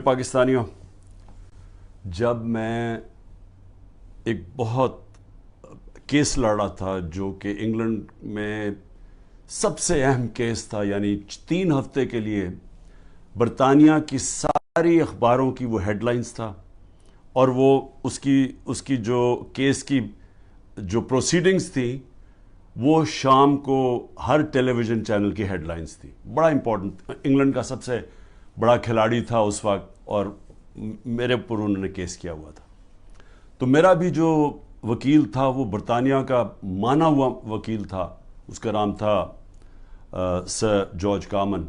پاکستانیوں، جب میں ایک بہت کیس لڑا تھا جو کہ انگلینڈ میں سب سے اہم کیس تھا، یعنی 3 ہفتے کے لیے برطانیہ کی ساری اخباروں کی وہ ہیڈ لائنز تھا، اور وہ اس کی جو کیس کی جو پروسیڈنگز تھیں وہ شام کو ہر ٹیلی ویژن چینل کی ہیڈ لائنز تھی. بڑا امپورٹنٹ، انگلینڈ کا سب سے بڑا کھلاڑی تھا اس وقت، اور میرے اوپر انہوں نے کیس کیا ہوا تھا. تو میرا بھی جو وکیل تھا وہ برطانیہ کا مانا ہوا وکیل تھا، اس کا نام تھا سر جارج کامن،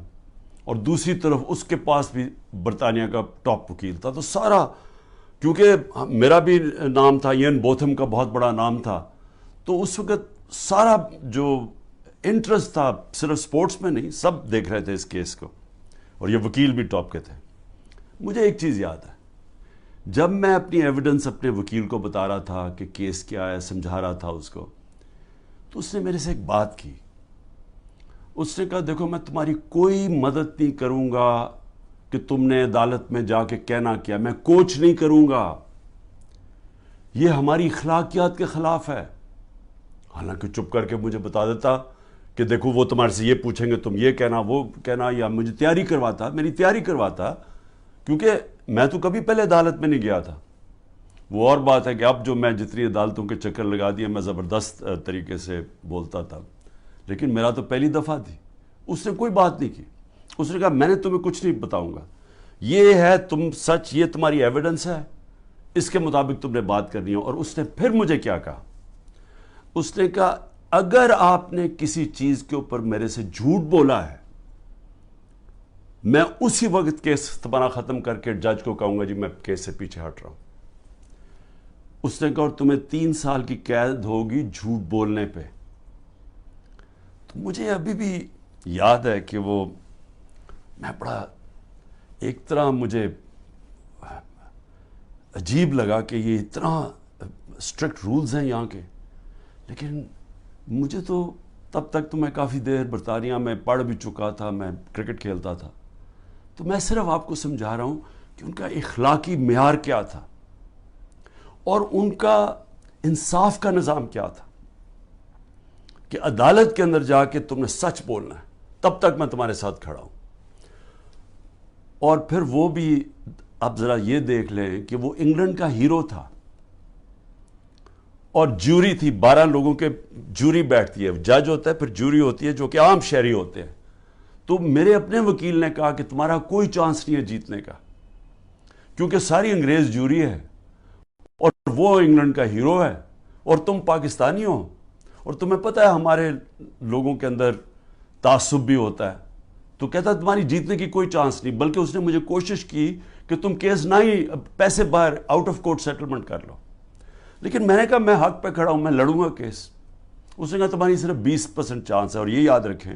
اور دوسری طرف اس کے پاس بھی برطانیہ کا ٹاپ وکیل تھا. تو سارا، کیونکہ میرا بھی نام تھا، ایئن بوتھم کا بہت بڑا نام تھا، تو اس وقت سارا جو انٹرسٹ تھا صرف سپورٹس میں نہیں، سب دیکھ رہے تھے اس کیس کو، اور یہ وکیل بھی ٹاپ کے تھے. مجھے ایک چیز یاد ہے، جب میں اپنی ایویڈنس اپنے وکیل کو بتا رہا تھا کہ کیس کیا ہے، سمجھا رہا تھا اس کو، تو اس نے میرے سے ایک بات کی. اس نے کہا، دیکھو، میں تمہاری کوئی مدد نہیں کروں گا کہ تم نے عدالت میں جا کے کہنا کیا، میں کوچ نہیں کروں گا، یہ ہماری اخلاقیات کے خلاف ہے. حالانکہ چپ کر کے مجھے بتا دیتا کہ دیکھو وہ تمہارے سے یہ پوچھیں گے، تم یہ کہنا، وہ کہنا، یا مجھے میری تیاری کرواتا، کیونکہ میں تو کبھی پہلے عدالت میں نہیں گیا تھا. وہ اور بات ہے کہ اب جو میں جتنی عدالتوں کے چکر لگا دیے، میں زبردست طریقے سے بولتا تھا، لیکن میرا تو پہلی دفعہ تھی. اس نے کوئی بات نہیں کی. اس نے کہا، میں نے تمہیں کچھ نہیں بتاؤں گا، یہ ہے تم سچ، یہ تمہاری ایویڈنس ہے، اس کے مطابق تم نے بات کرنی ہے. اور اس نے پھر مجھے کیا کہا، اس نے کہا، اگر آپ نے کسی چیز کے اوپر میرے سے جھوٹ بولا ہے، میں اسی وقت کیس تمہارا ختم کر کے جج کو کہوں گا جی میں کیس سے پیچھے ہٹ رہا ہوں. اس نے کہا، اور تمہیں 3 سال کی قید ہوگی جھوٹ بولنے پہ. تو مجھے ابھی بھی یاد ہے کہ وہ میں بڑا ایک طرح مجھے عجیب لگا کہ یہ اتنا اسٹرکٹ رولز ہیں یہاں کے. لیکن مجھے تو تب تک تو میں کافی دیر برطانیہ میں پڑھ بھی چکا تھا، میں کرکٹ کھیلتا تھا، تو میں صرف آپ کو سمجھا رہا ہوں کہ ان کا اخلاقی معیار کیا تھا اور ان کا انصاف کا نظام کیا تھا، کہ عدالت کے اندر جا کے تم نے سچ بولنا ہے، تب تک میں تمہارے ساتھ کھڑا ہوں. اور پھر وہ بھی آپ ذرا یہ دیکھ لیں کہ وہ انگلینڈ کا ہیرو تھا، اور جوری تھی، 12 لوگوں کے جوری بیٹھتی ہے، جج ہوتا ہے، پھر جوری ہوتی ہے جو کہ عام شہری ہوتے ہیں. تو میرے اپنے وکیل نے کہا کہ تمہارا کوئی چانس نہیں ہے جیتنے کا، کیونکہ ساری انگریز جوری ہے، اور وہ انگلینڈ کا ہیرو ہے، اور تم پاکستانی ہو، اور تمہیں پتہ ہے ہمارے لوگوں کے اندر تعصب بھی ہوتا ہے. تو کہتا تمہاری جیتنے کی کوئی چانس نہیں، بلکہ اس نے مجھے کوشش کی کہ تم کیس نہ ہی پیسے باہر آؤٹ آف کورٹ سیٹلمنٹ کر لو. لیکن میں نے کہا میں حق پہ کھڑا ہوں، میں لڑوں گا کیس. اس نے کہا تمہاری صرف 20% چانس ہے، اور یہ یاد رکھیں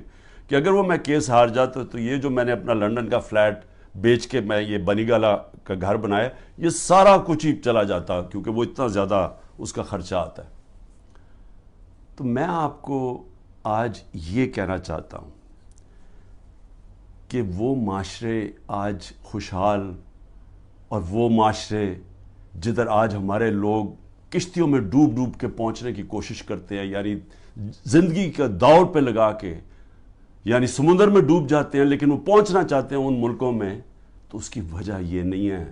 کہ اگر وہ میں کیس ہار جاتا تو یہ جو میں نے اپنا لنڈن کا فلیٹ بیچ کے میں یہ بنی گالا کا گھر بنایا، یہ سارا کچھ ہی چلا جاتا، کیونکہ وہ اتنا زیادہ اس کا خرچہ آتا ہے. تو میں آپ کو آج یہ کہنا چاہتا ہوں کہ وہ معاشرے آج خوشحال، اور وہ معاشرے جدھر آج ہمارے لوگ کشتیوں میں ڈوب ڈوب کے پہنچنے کی کوشش کرتے ہیں، یعنی زندگی کا دوڑ پہ لگا کے، یعنی سمندر میں ڈوب جاتے ہیں لیکن وہ پہنچنا چاہتے ہیں ان ملکوں میں، تو اس کی وجہ یہ نہیں ہے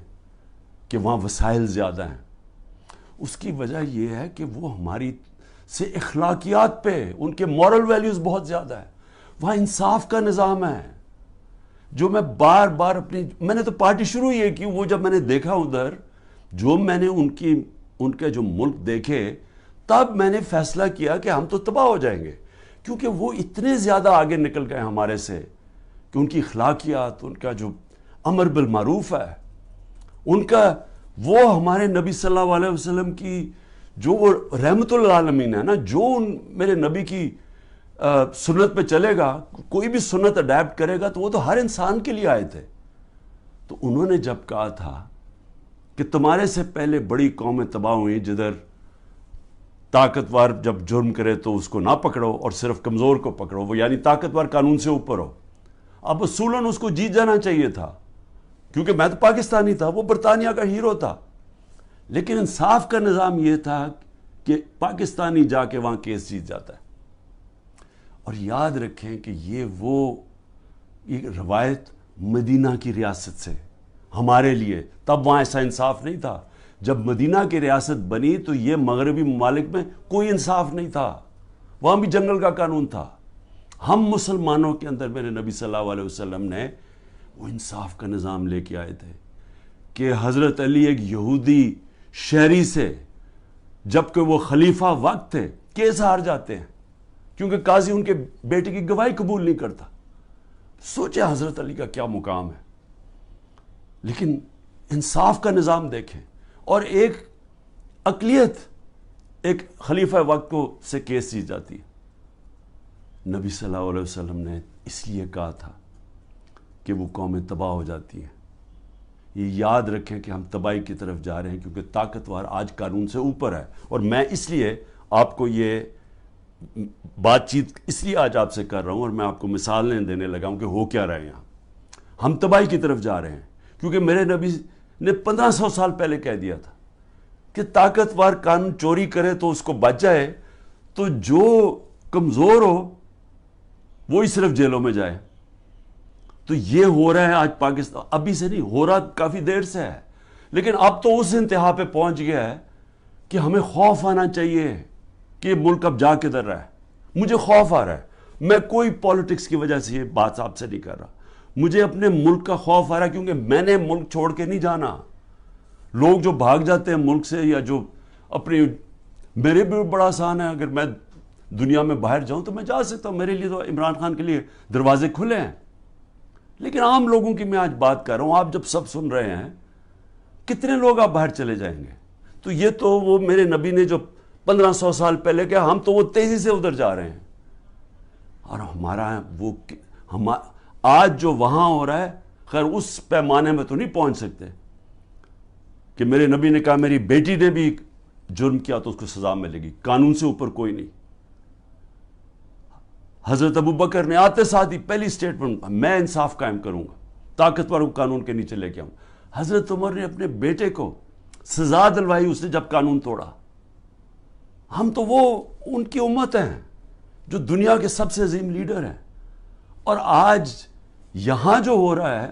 کہ وہاں وسائل زیادہ ہیں. اس کی وجہ یہ ہے کہ وہ ہماری سے اخلاقیات پہ، ان کے مورل ویلیوز بہت زیادہ ہے. وہاں انصاف کا نظام ہے، جو میں بار بار میں نے تو پارٹی شروع یہ کی، وہ جب میں نے دیکھا ادھر، جو میں نے ان کے جو ملک دیکھے، تب میں نے فیصلہ کیا کہ ہم تو تباہ ہو جائیں گے، کیونکہ وہ اتنے زیادہ آگے نکل گئے ہمارے سے کہ ان کی اخلاقیات، ان کا جو امر بالمعروف ہے، ان کا وہ ہمارے نبی صلی اللہ علیہ وسلم کی جو وہ رحمت للعالمین ہے نا، جو میرے نبی کی سنت پہ چلے گا، کوئی بھی سنت اڈیپٹ کرے گا، تو وہ تو ہر انسان کے لیے آئے تھے. تو انہوں نے جب کہا تھا کہ تمہارے سے پہلے بڑی قومیں تباہ ہوئیں، جدھر طاقتور جب جرم کرے تو اس کو نہ پکڑو اور صرف کمزور کو پکڑو، وہ یعنی طاقتور قانون سے اوپر ہو. اب اصولاً اس کو جیت جانا چاہیے تھا، کیونکہ میں تو پاکستانی تھا، وہ برطانیہ کا ہیرو تھا. لیکن انصاف کا نظام یہ تھا کہ پاکستانی جا کے وہاں کیس جیت جاتا ہے. اور یاد رکھیں کہ یہ روایت مدینہ کی ریاست سے ہمارے لیے، تب وہاں ایسا انصاف نہیں تھا. جب مدینہ کی ریاست بنی تو یہ مغربی ممالک میں کوئی انصاف نہیں تھا، وہاں بھی جنگل کا قانون تھا. ہم مسلمانوں کے اندر میرے نبی صلی اللہ علیہ وسلم نے وہ انصاف کا نظام لے کے آئے تھے کہ حضرت علی ایک یہودی شہری سے، جبکہ وہ خلیفہ وقت تھے، کیس ہار جاتے ہیں کیونکہ قاضی ان کے بیٹے کی گواہی قبول نہیں کرتا. سوچیں حضرت علی کا کیا مقام ہے. لیکن انصاف کا نظام دیکھیں، اور ایک اقلیت ایک خلیفہ وقت کو سے کیس جیت جاتی ہے. نبی صلی اللہ علیہ وسلم نے اس لیے کہا تھا کہ وہ قومیں تباہ ہو جاتی ہیں. یہ یاد رکھیں کہ ہم تباہی کی طرف جا رہے ہیں کیونکہ طاقتور آج قانون سے اوپر ہے. اور میں اس لیے آپ کو یہ بات چیت اس لیے آج آپ سے کر رہا ہوں، اور میں آپ کو مثالیں دینے لگا ہوں کہ ہو کیا رہے ہیں یہاں. ہم تباہی کی طرف جا رہے ہیں کیونکہ میرے نبی نے 1500 سال پہلے کہہ دیا تھا کہ طاقتور قانون چوری کرے تو اس کو بچ جائے، تو جو کمزور ہو وہی صرف جیلوں میں جائے. تو یہ ہو رہا ہے آج پاکستان، ابھی سے نہیں ہو رہا، کافی دیر سے ہے. لیکن اب تو اس انتہا پہ پہنچ گیا ہے کہ ہمیں خوف آنا چاہیے کہ یہ ملک اب جا کدھر رہا ہے. مجھے خوف آ رہا ہے. میں کوئی پالیٹکس کی وجہ سے یہ بات آپ سے نہیں کر رہا. مجھے اپنے ملک کا خوف آ رہا ہے کیونکہ میں نے ملک چھوڑ کے نہیں جانا. لوگ جو بھاگ جاتے ہیں ملک سے، یا جو اپنی، میرے بھی بڑا آسان ہے، اگر میں دنیا میں باہر جاؤں تو میں جا سکتا ہوں، میرے لیے تو عمران خان کے لیے دروازے کھلے ہیں. لیکن عام لوگوں کی میں آج بات کر رہا ہوں. آپ جب سب سن رہے ہیں، کتنے لوگ آپ باہر چلے جائیں گے؟ تو یہ تو وہ میرے نبی نے جو 1500 سال پہلے کہا، ہم تو وہ تیزی سے ادھر جا رہے ہیں. اور ہمارا آج جو وہاں ہو رہا ہے، خیر اس پیمانے میں تو نہیں پہنچ سکتے کہ میرے نبی نے کہا میری بیٹی نے بھی جرم کیا تو اس کو سزا ملے گی، قانون سے اوپر کوئی نہیں. حضرت ابو بکر نے آتے ساتھ ہی پہلی سٹیٹمنٹ، میں انصاف قائم کروں گا، طاقتور کو قانون کے نیچے لے کے آؤں. حضرت عمر نے اپنے بیٹے کو سزا دلوائی اس نے جب قانون توڑا. ہم تو وہ ان کی امت ہیں جو دنیا کے سب سے عظیم لیڈر ہیں. اور آج یہاں جو ہو رہا ہے،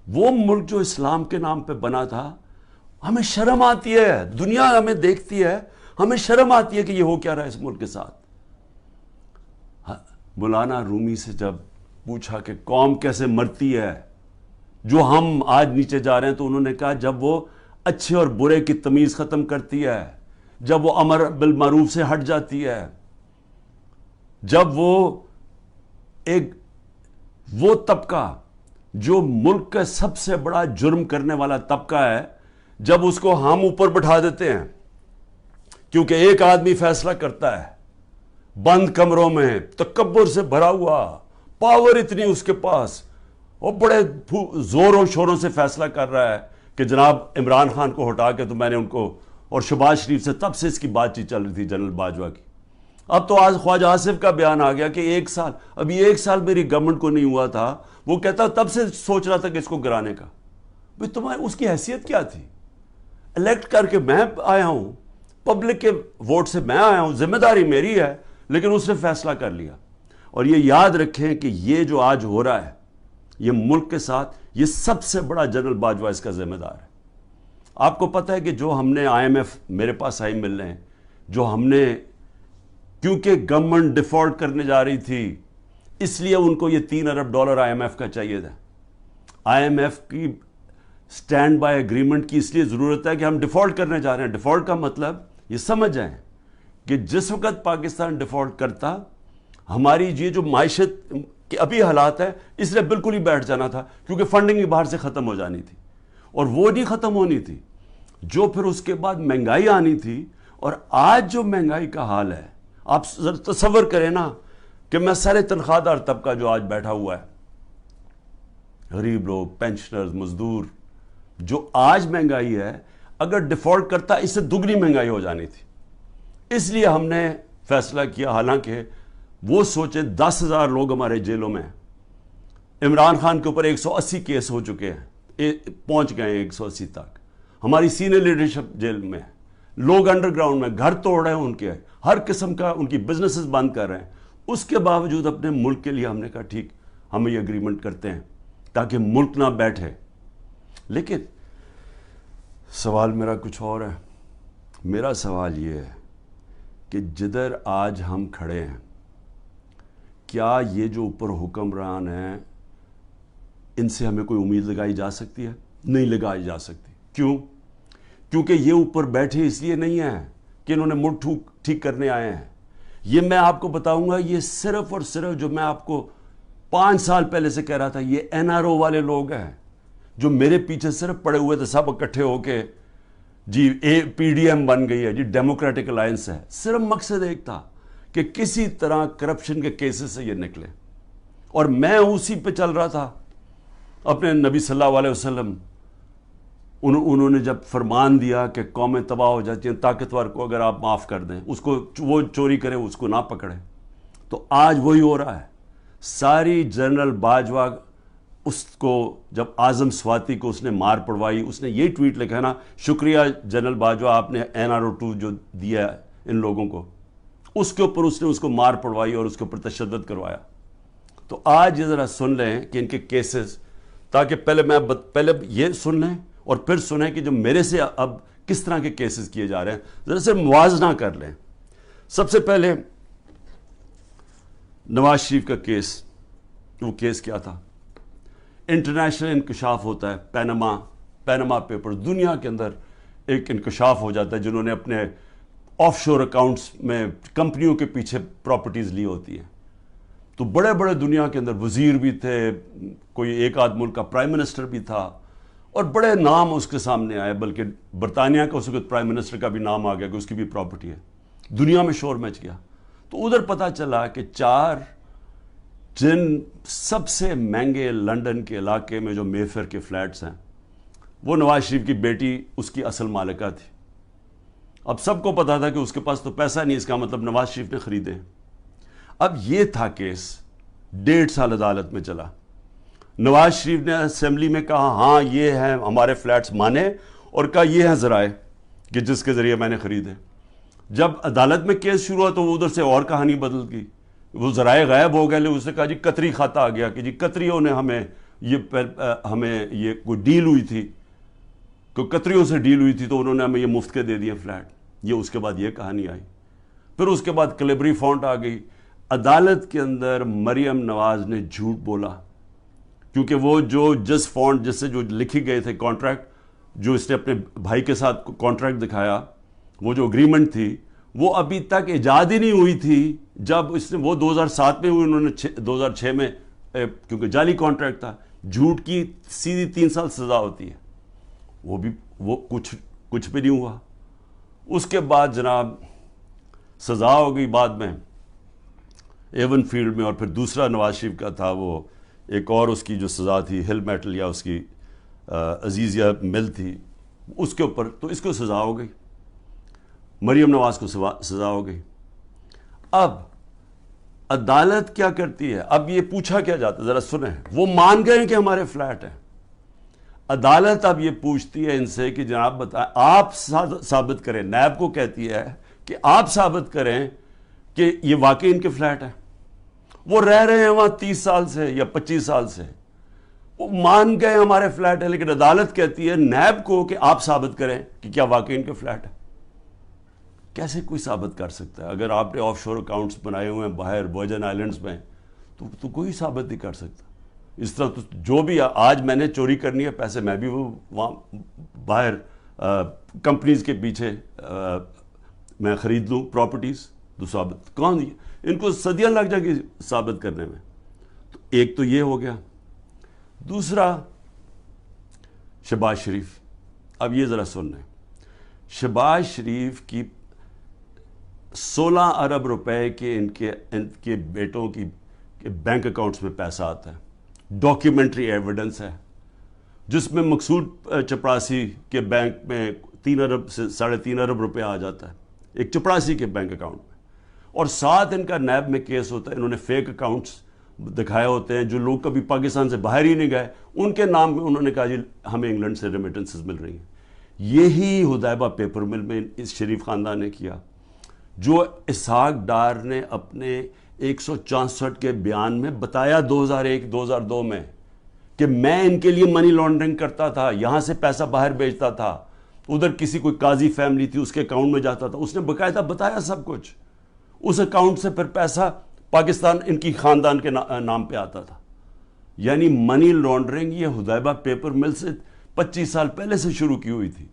وہ ملک جو اسلام کے نام پہ بنا تھا، ہمیں شرم آتی ہے. دنیا ہمیں دیکھتی ہے، ہمیں شرم آتی ہے کہ یہ ہو کیا رہا ہے اس ملک کے ساتھ. مولانا رومی سے جب پوچھا کہ قوم کیسے مرتی ہے جو ہم آج نیچے جا رہے ہیں، تو انہوں نے کہا جب وہ اچھے اور برے کی تمیز ختم کرتی ہے، جب وہ امر بالمعروف سے ہٹ جاتی ہے، جب وہ طبقہ جو ملک کا سب سے بڑا جرم کرنے والا طبقہ ہے، جب اس کو ہم اوپر بٹھا دیتے ہیں کیونکہ ایک آدمی فیصلہ کرتا ہے بند کمروں میں، تکبر سے بھرا ہوا، پاور اتنی اس کے پاس، وہ بڑے زوروں شوروں سے فیصلہ کر رہا ہے کہ جناب عمران خان کو ہٹا کے تو میں نے ان کو، اور شہباز شریف سے تب سے اس کی بات چیت چل رہی تھی جنرل باجوہ کی. اب تو آج خواجہ آصف کا بیان آ گیا کہ ابھی ایک سال میری گورنمنٹ کو نہیں ہوا تھا، وہ کہتا تب سے سوچ رہا تھا کہ اس کو گرانے کا. بھئی تمہاری اس کی حیثیت کیا تھی؟ الیکٹ کر کے میں آیا ہوں، پبلک کے ووٹ سے میں آیا ہوں، ذمہ داری میری ہے، لیکن اس نے فیصلہ کر لیا. اور یہ یاد رکھیں کہ یہ جو آج ہو رہا ہے یہ ملک کے ساتھ، یہ سب سے بڑا جنرل باجوہ اس کا ذمہ دار ہے. آپ کو پتہ ہے کہ جو ہم نے IMF میرے پاس آئی مل رہے ہیں، جو ہم نے، کیونکہ گورنمنٹ ڈیفالٹ کرنے جا رہی تھی اس لیے ان کو یہ $3 ارب IMF کا چاہیے تھا. IMF کی سٹینڈ بائی اگریمنٹ کی اس لیے ضرورت ہے کہ ہم ڈیفالٹ کرنے جا رہے ہیں. ڈیفالٹ کا مطلب یہ سمجھ جائیں کہ جس وقت پاکستان ڈیفالٹ کرتا، ہماری یہ جو معیشت کے ابھی حالات ہے اس نے بالکل ہی بیٹھ جانا تھا، کیونکہ فنڈنگ بھی باہر سے ختم ہو جانی تھی، اور وہ نہیں ختم ہونی تھی. جو پھر اس کے بعد مہنگائی آنی تھی. اور آج جو مہنگائی کا حال ہے، آپ تصور کریں نا کہ میں سارے تنخواہ دار طبقہ جو آج بیٹھا ہوا ہے، غریب لوگ، پینشنرز، مزدور، جو آج مہنگائی ہے، اگر ڈیفالٹ کرتا اس سے دگنی مہنگائی ہو جانی تھی. اس لیے ہم نے فیصلہ کیا، حالانکہ وہ سوچیں 10,000 لوگ ہمارے جیلوں میں ہیں، عمران خان کے اوپر 180 کیس ہو چکے ہیں، پہنچ گئے ہیں 180 تک. ہماری سینئر لیڈرشپ جیل میں ہے, لوگ انڈر گراؤنڈ میں گھر توڑ رہے ہیں ان کے, ہر قسم کا ان کی بزنسز بند کر رہے ہیں. اس کے باوجود اپنے ملک کے لیے ہم نے کہا ٹھیک ہم یہ اگریمنٹ کرتے ہیں تاکہ ملک نہ بیٹھے. لیکن سوال میرا کچھ اور ہے. میرا سوال یہ ہے کہ جدھر آج ہم کھڑے ہیں, کیا یہ جو اوپر حکمران ہیں ان سے ہمیں کوئی امید لگائی جا سکتی ہے؟ نہیں لگائی جا سکتی. کیوں؟ کیونکہ یہ اوپر بیٹھے اس لیے نہیں ہیں کہ انہوں نے ملک ٹھیک کرنے آئے ہیں. یہ میں آپ کو بتاؤں گا, یہ صرف اور صرف جو میں آپ کو 5 سال پہلے سے کہہ رہا تھا, یہ NRO والے لوگ ہیں جو میرے پیچھے صرف پڑے ہوئے تھے, سب اکٹھے ہو کے جی PDM بن گئی ہے جی, ڈیموکریٹک الائنس ہے. صرف مقصد ایک تھا کہ کسی طرح کرپشن کے کیسز سے یہ نکلے. اور میں اسی پہ چل رہا تھا. اپنے نبی صلی اللہ علیہ وسلم انہوں نے جب فرمان دیا کہ قومیں تباہ ہو جاتی ہیں, طاقتور کو اگر آپ معاف کر دیں, اس کو وہ چوری کرے اس کو نہ پکڑیں, تو آج وہی ہو رہا ہے. ساری جنرل باجوہ اس کو جب اعظم سواتی کو اس نے مار پڑوائی, اس نے یہ ٹویٹ لکھا نا, شکریہ جنرل باجوہ آپ نے NRO2 جو دیا ہے ان لوگوں کو, اس کے اوپر اس نے اس کو مار پڑوائی اور اس کے اوپر تشدد کروایا. تو آج یہ ذرا سن لیں کہ ان کے کیسز, تاکہ پہلے یہ سن لیں اور پھر سنیں کہ جو میرے سے اب کس طرح کے کیسز کیے جا رہے ہیں, ذرا سے موازنہ کر لیں. سب سے پہلے نواز شریف کا کیس. وہ کیس کیا تھا؟ انٹرنیشنل انکشاف ہوتا ہے, پینما پیپر, دنیا کے اندر ایک انکشاف ہو جاتا ہے جنہوں نے اپنے آف شور اکاؤنٹس میں کمپنیوں کے پیچھے پراپرٹیز لی ہوتی ہیں. تو بڑے بڑے دنیا کے اندر وزیر بھی تھے, کوئی ایک آدھ ملک کا پرائم منسٹر بھی تھا, اور بڑے نام اس کے سامنے آئے, بلکہ برطانیہ کا اس وقت پرائم منسٹر کا بھی نام آ گیا کہ اس کی بھی پراپرٹی ہے. دنیا میں شور مچ گیا. تو ادھر پتہ چلا کہ 4 جن سب سے مہنگے لنڈن کے علاقے میں جو مے فیئر کے فلیٹس ہیں, وہ نواز شریف کی بیٹی اس کی اصل مالکہ تھی. اب سب کو پتا تھا کہ اس کے پاس تو پیسہ نہیں, اس کا مطلب نواز شریف نے خریدے. اب یہ تھا کیس, 1.5 سال عدالت میں چلا. نواز شریف نے اسمبلی میں کہا ہاں یہ ہیں ہمارے فلیٹس مانے, اور کہا یہ ہیں ذرائع کہ جس کے ذریعے میں نے خریدے. جب عدالت میں کیس شروع ہوا تو وہ ادھر سے اور کہانی بدل گئی, وہ ذرائع غائب ہو گئے. اس نے کہا جی قطری کھاتا آ گیا کہ جی قطریوں نے ہمیں یہ کوئی ڈیل ہوئی تھی, کوئی قطریوں سے ڈیل ہوئی تھی تو انہوں نے ہمیں یہ مفت کے دے دیے فلیٹ. یہ اس کے بعد یہ کہانی آئی. پھر اس کے بعد کلیبری فونٹ آ گئی. عدالت کے اندر مریم نواز نے جھوٹ بولا, کیونکہ وہ جو جس فونٹ جس سے جو لکھی گئے تھے کانٹریکٹ, جو اس نے اپنے بھائی کے ساتھ کانٹریکٹ دکھایا, وہ جو اگریمنٹ تھی وہ ابھی تک ایجاد ہی نہیں ہوئی تھی. جب اس نے وہ 2007 میں ہوئی, انہوں نے 2006 میں, کیونکہ جعلی کانٹریکٹ تھا, جھوٹ کی سیدھی 3 سال سزا ہوتی ہے. وہ کچھ بھی نہیں ہوا. اس کے بعد جناب سزا ہو گئی بعد میں ایون فیلڈ میں, اور پھر دوسرا نواز شریف کا تھا وہ ایک اور اس کی جو سزا تھی ہل میٹل یا اس کی عزیزیہ مل تھی, اس کے اوپر تو اس کو سزا ہو گئی. مریم نواز کو سزا ہو گئی. اب عدالت کیا کرتی ہے؟ اب یہ پوچھا کیا جاتا ہے, ذرا سنیں. وہ مان گئے کہ ہمارے فلیٹ ہیں. عدالت اب یہ پوچھتی ہے ان سے کہ جناب بتائیں, آپ ثابت کریں, نیب کو کہتی ہے کہ آپ ثابت کریں کہ یہ واقعی ان کے فلیٹ ہیں. وہ رہ رہے ہیں وہاں 30 سال سے یا 25 سال سے, وہ مان گئے ہمارے فلیٹ ہے, لیکن عدالت کہتی ہے نیب کو کہ آپ ثابت کریں کہ کیا واقعی ان کے فلیٹ ہے. کیسے کوئی ثابت کر سکتا ہے؟ اگر آپ نے آف شور اکاؤنٹس بنائے ہوئے ہیں باہر ورجن آئلینڈز میں, تو کوئی ثابت نہیں کر سکتا. اس طرح تو جو بھی آج میں نے چوری کرنی ہے پیسے, میں بھی وہ وہاں باہر کمپنیز کے پیچھے میں خرید لوں پراپرٹیز, تو ثابت کون, ان کو صدیاں لگ جائیں گی ثابت کرنے میں. تو ایک تو یہ ہو گیا. دوسرا شہباز شریف. اب یہ ذرا سن لیں. شہباز شریف کی 16 ارب روپے کے ان کے بیٹوں کی بینک اکاؤنٹس میں پیسہ آتا ہے. ڈاکیومنٹری ایویڈنس ہے جس میں مقصود چپراسی کے بینک میں 3 ارب سے 3.5 ارب روپے آ جاتا ہے ایک چپراسی کے بینک اکاؤنٹ میں. اور ساتھ ان کا نیب میں کیس ہوتا ہے, انہوں نے فیک اکاؤنٹس دکھائے ہوتے ہیں جو لوگ کبھی پاکستان سے باہر ہی نہیں گئے، ان کے نام میں انہوں نے کہا جی ہمیں انگلینڈ سے ریمیٹنسز مل رہی ہیں۔ یہی حدیبہ پیپر مل میں اس شریف خاندان نے کیا، جو اسحاق ڈار نے اپنے 164 کے بیان میں بتایا 2001-2002 میں کہ میں ان کے لیے منی لانڈرنگ کرتا تھا، یہاں سے پیسہ باہر بھیجتا تھا، ادھر کسی کوئی قاضی فیملی تھی اس کے اکاؤنٹ میں جاتا تھا، اس نے باقاعدہ بتایا سب کچھ، اس اکاؤنٹ سے پھر پیسہ پاکستان ان کی خاندان کے نام پہ آتا تھا۔ یعنی منی لانڈرنگ یہ حدیبہ پیپر مل سے 25 سال پہلے سے شروع کی ہوئی تھی۔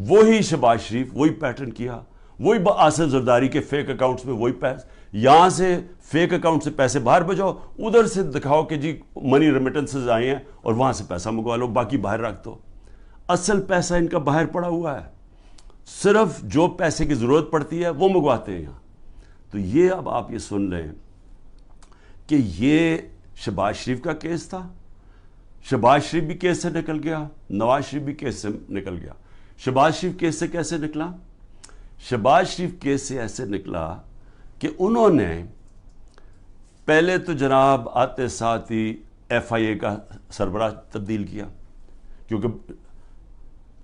وہی شہباز شریف وہی پیٹرن کیا، وہی آصف زرداری کے فیک اکاؤنٹس میں وہی پیسے، یہاں سے فیک اکاؤنٹ سے پیسے باہر بھیجو، ادھر سے دکھاؤ کہ جی منی ریمیٹنسز آئے ہیں اور وہاں سے پیسہ منگوا لو، باقی باہر رکھ دو۔ اصل پیسہ ان کا باہر پڑا ہوا ہے، صرف جو پیسے کی ضرورت پڑتی ہے وہ منگواتے ہیں یہاں۔ تو یہ اب آپ یہ سن لیں کہ یہ شہباز شریف کا کیس تھا، شہباز شریف بھی کیس سے نکل گیا، نواز شریف بھی کیس سے نکل گیا۔ شہباز شریف کیس سے کیسے نکلا؟ شہباز شریف کیس سے ایسے نکلا کہ انہوں نے پہلے تو جناب آتے ساتھ ہی ایف آئی اے کا سربراہ تبدیل کیا، کیونکہ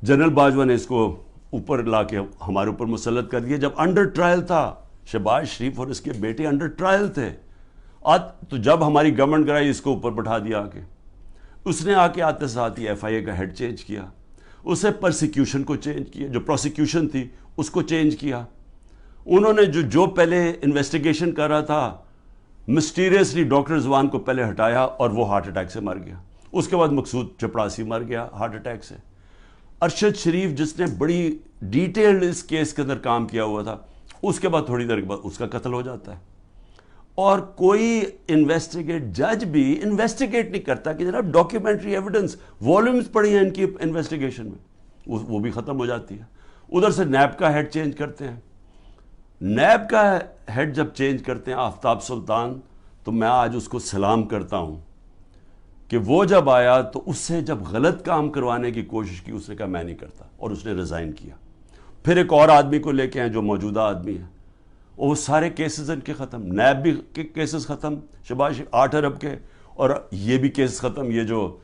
جنرل باجوہ نے اس کو اوپر لا کے ہمارے اوپر مسلط کر دیا۔ جب انڈر ٹرائل تھا شہباز شریف اور اس کے بیٹے انڈر ٹرائل تھے، تو جب ہماری گورنمنٹ گرائی اس کو اوپر بٹھا دیا آ کے، اس نے آ کے آتے ساتھ ہی ایف آئی اے کا ہیڈ چینج کیا، اسے پرسیکیوشن کو چینج کیا، جو پروسیکیوشن تھی اس کو چینج کیا۔ انہوں نے جو پہلے انویسٹیگیشن کر رہا تھا، مسٹیریسلی ڈاکٹر رضوان کو پہلے ہٹایا اور وہ ہارٹ اٹیک سے مر گیا۔ اس کے بعد مقصود چپڑاسی مر گیا ہارٹ اٹیک سے۔ ارشد شریف جس نے بڑی ڈیٹیلڈ اس کیس کے اندر کام کیا ہوا تھا، اس کے بعد تھوڑی دیر کے بعد اس کا قتل ہو جاتا ہے، اور کوئی جج بھی انویسٹیگیٹ نہیں کرتا کہ جناب ڈاکیومنٹری ایویڈنس والومز پڑی ہیں ان کی انویسٹیگیشن میں، وہ بھی ختم ہو جاتی ہے۔ ادھر سے نیب کا ہیڈ چینج کرتے ہیں، نیب کا ہیڈ جب چینج کرتے ہیں آفتاب سلطان، تو میں آج اس کو سلام کرتا ہوں کہ وہ جب آیا تو اس سے جب غلط کام کروانے کی کوشش کی، اس نے کہا میں نہیں کرتا، اور اس نے ریزائن کیا۔ پھر ایک اور آدمی کو لے کے ہیں جو موجودہ آدمی ہے، اور وہ سارے کیسز ان کے ختم، نیب بھی کیسز ختم شہباز 8 ارب کے، اور یہ بھی کیسز ختم، یہ جو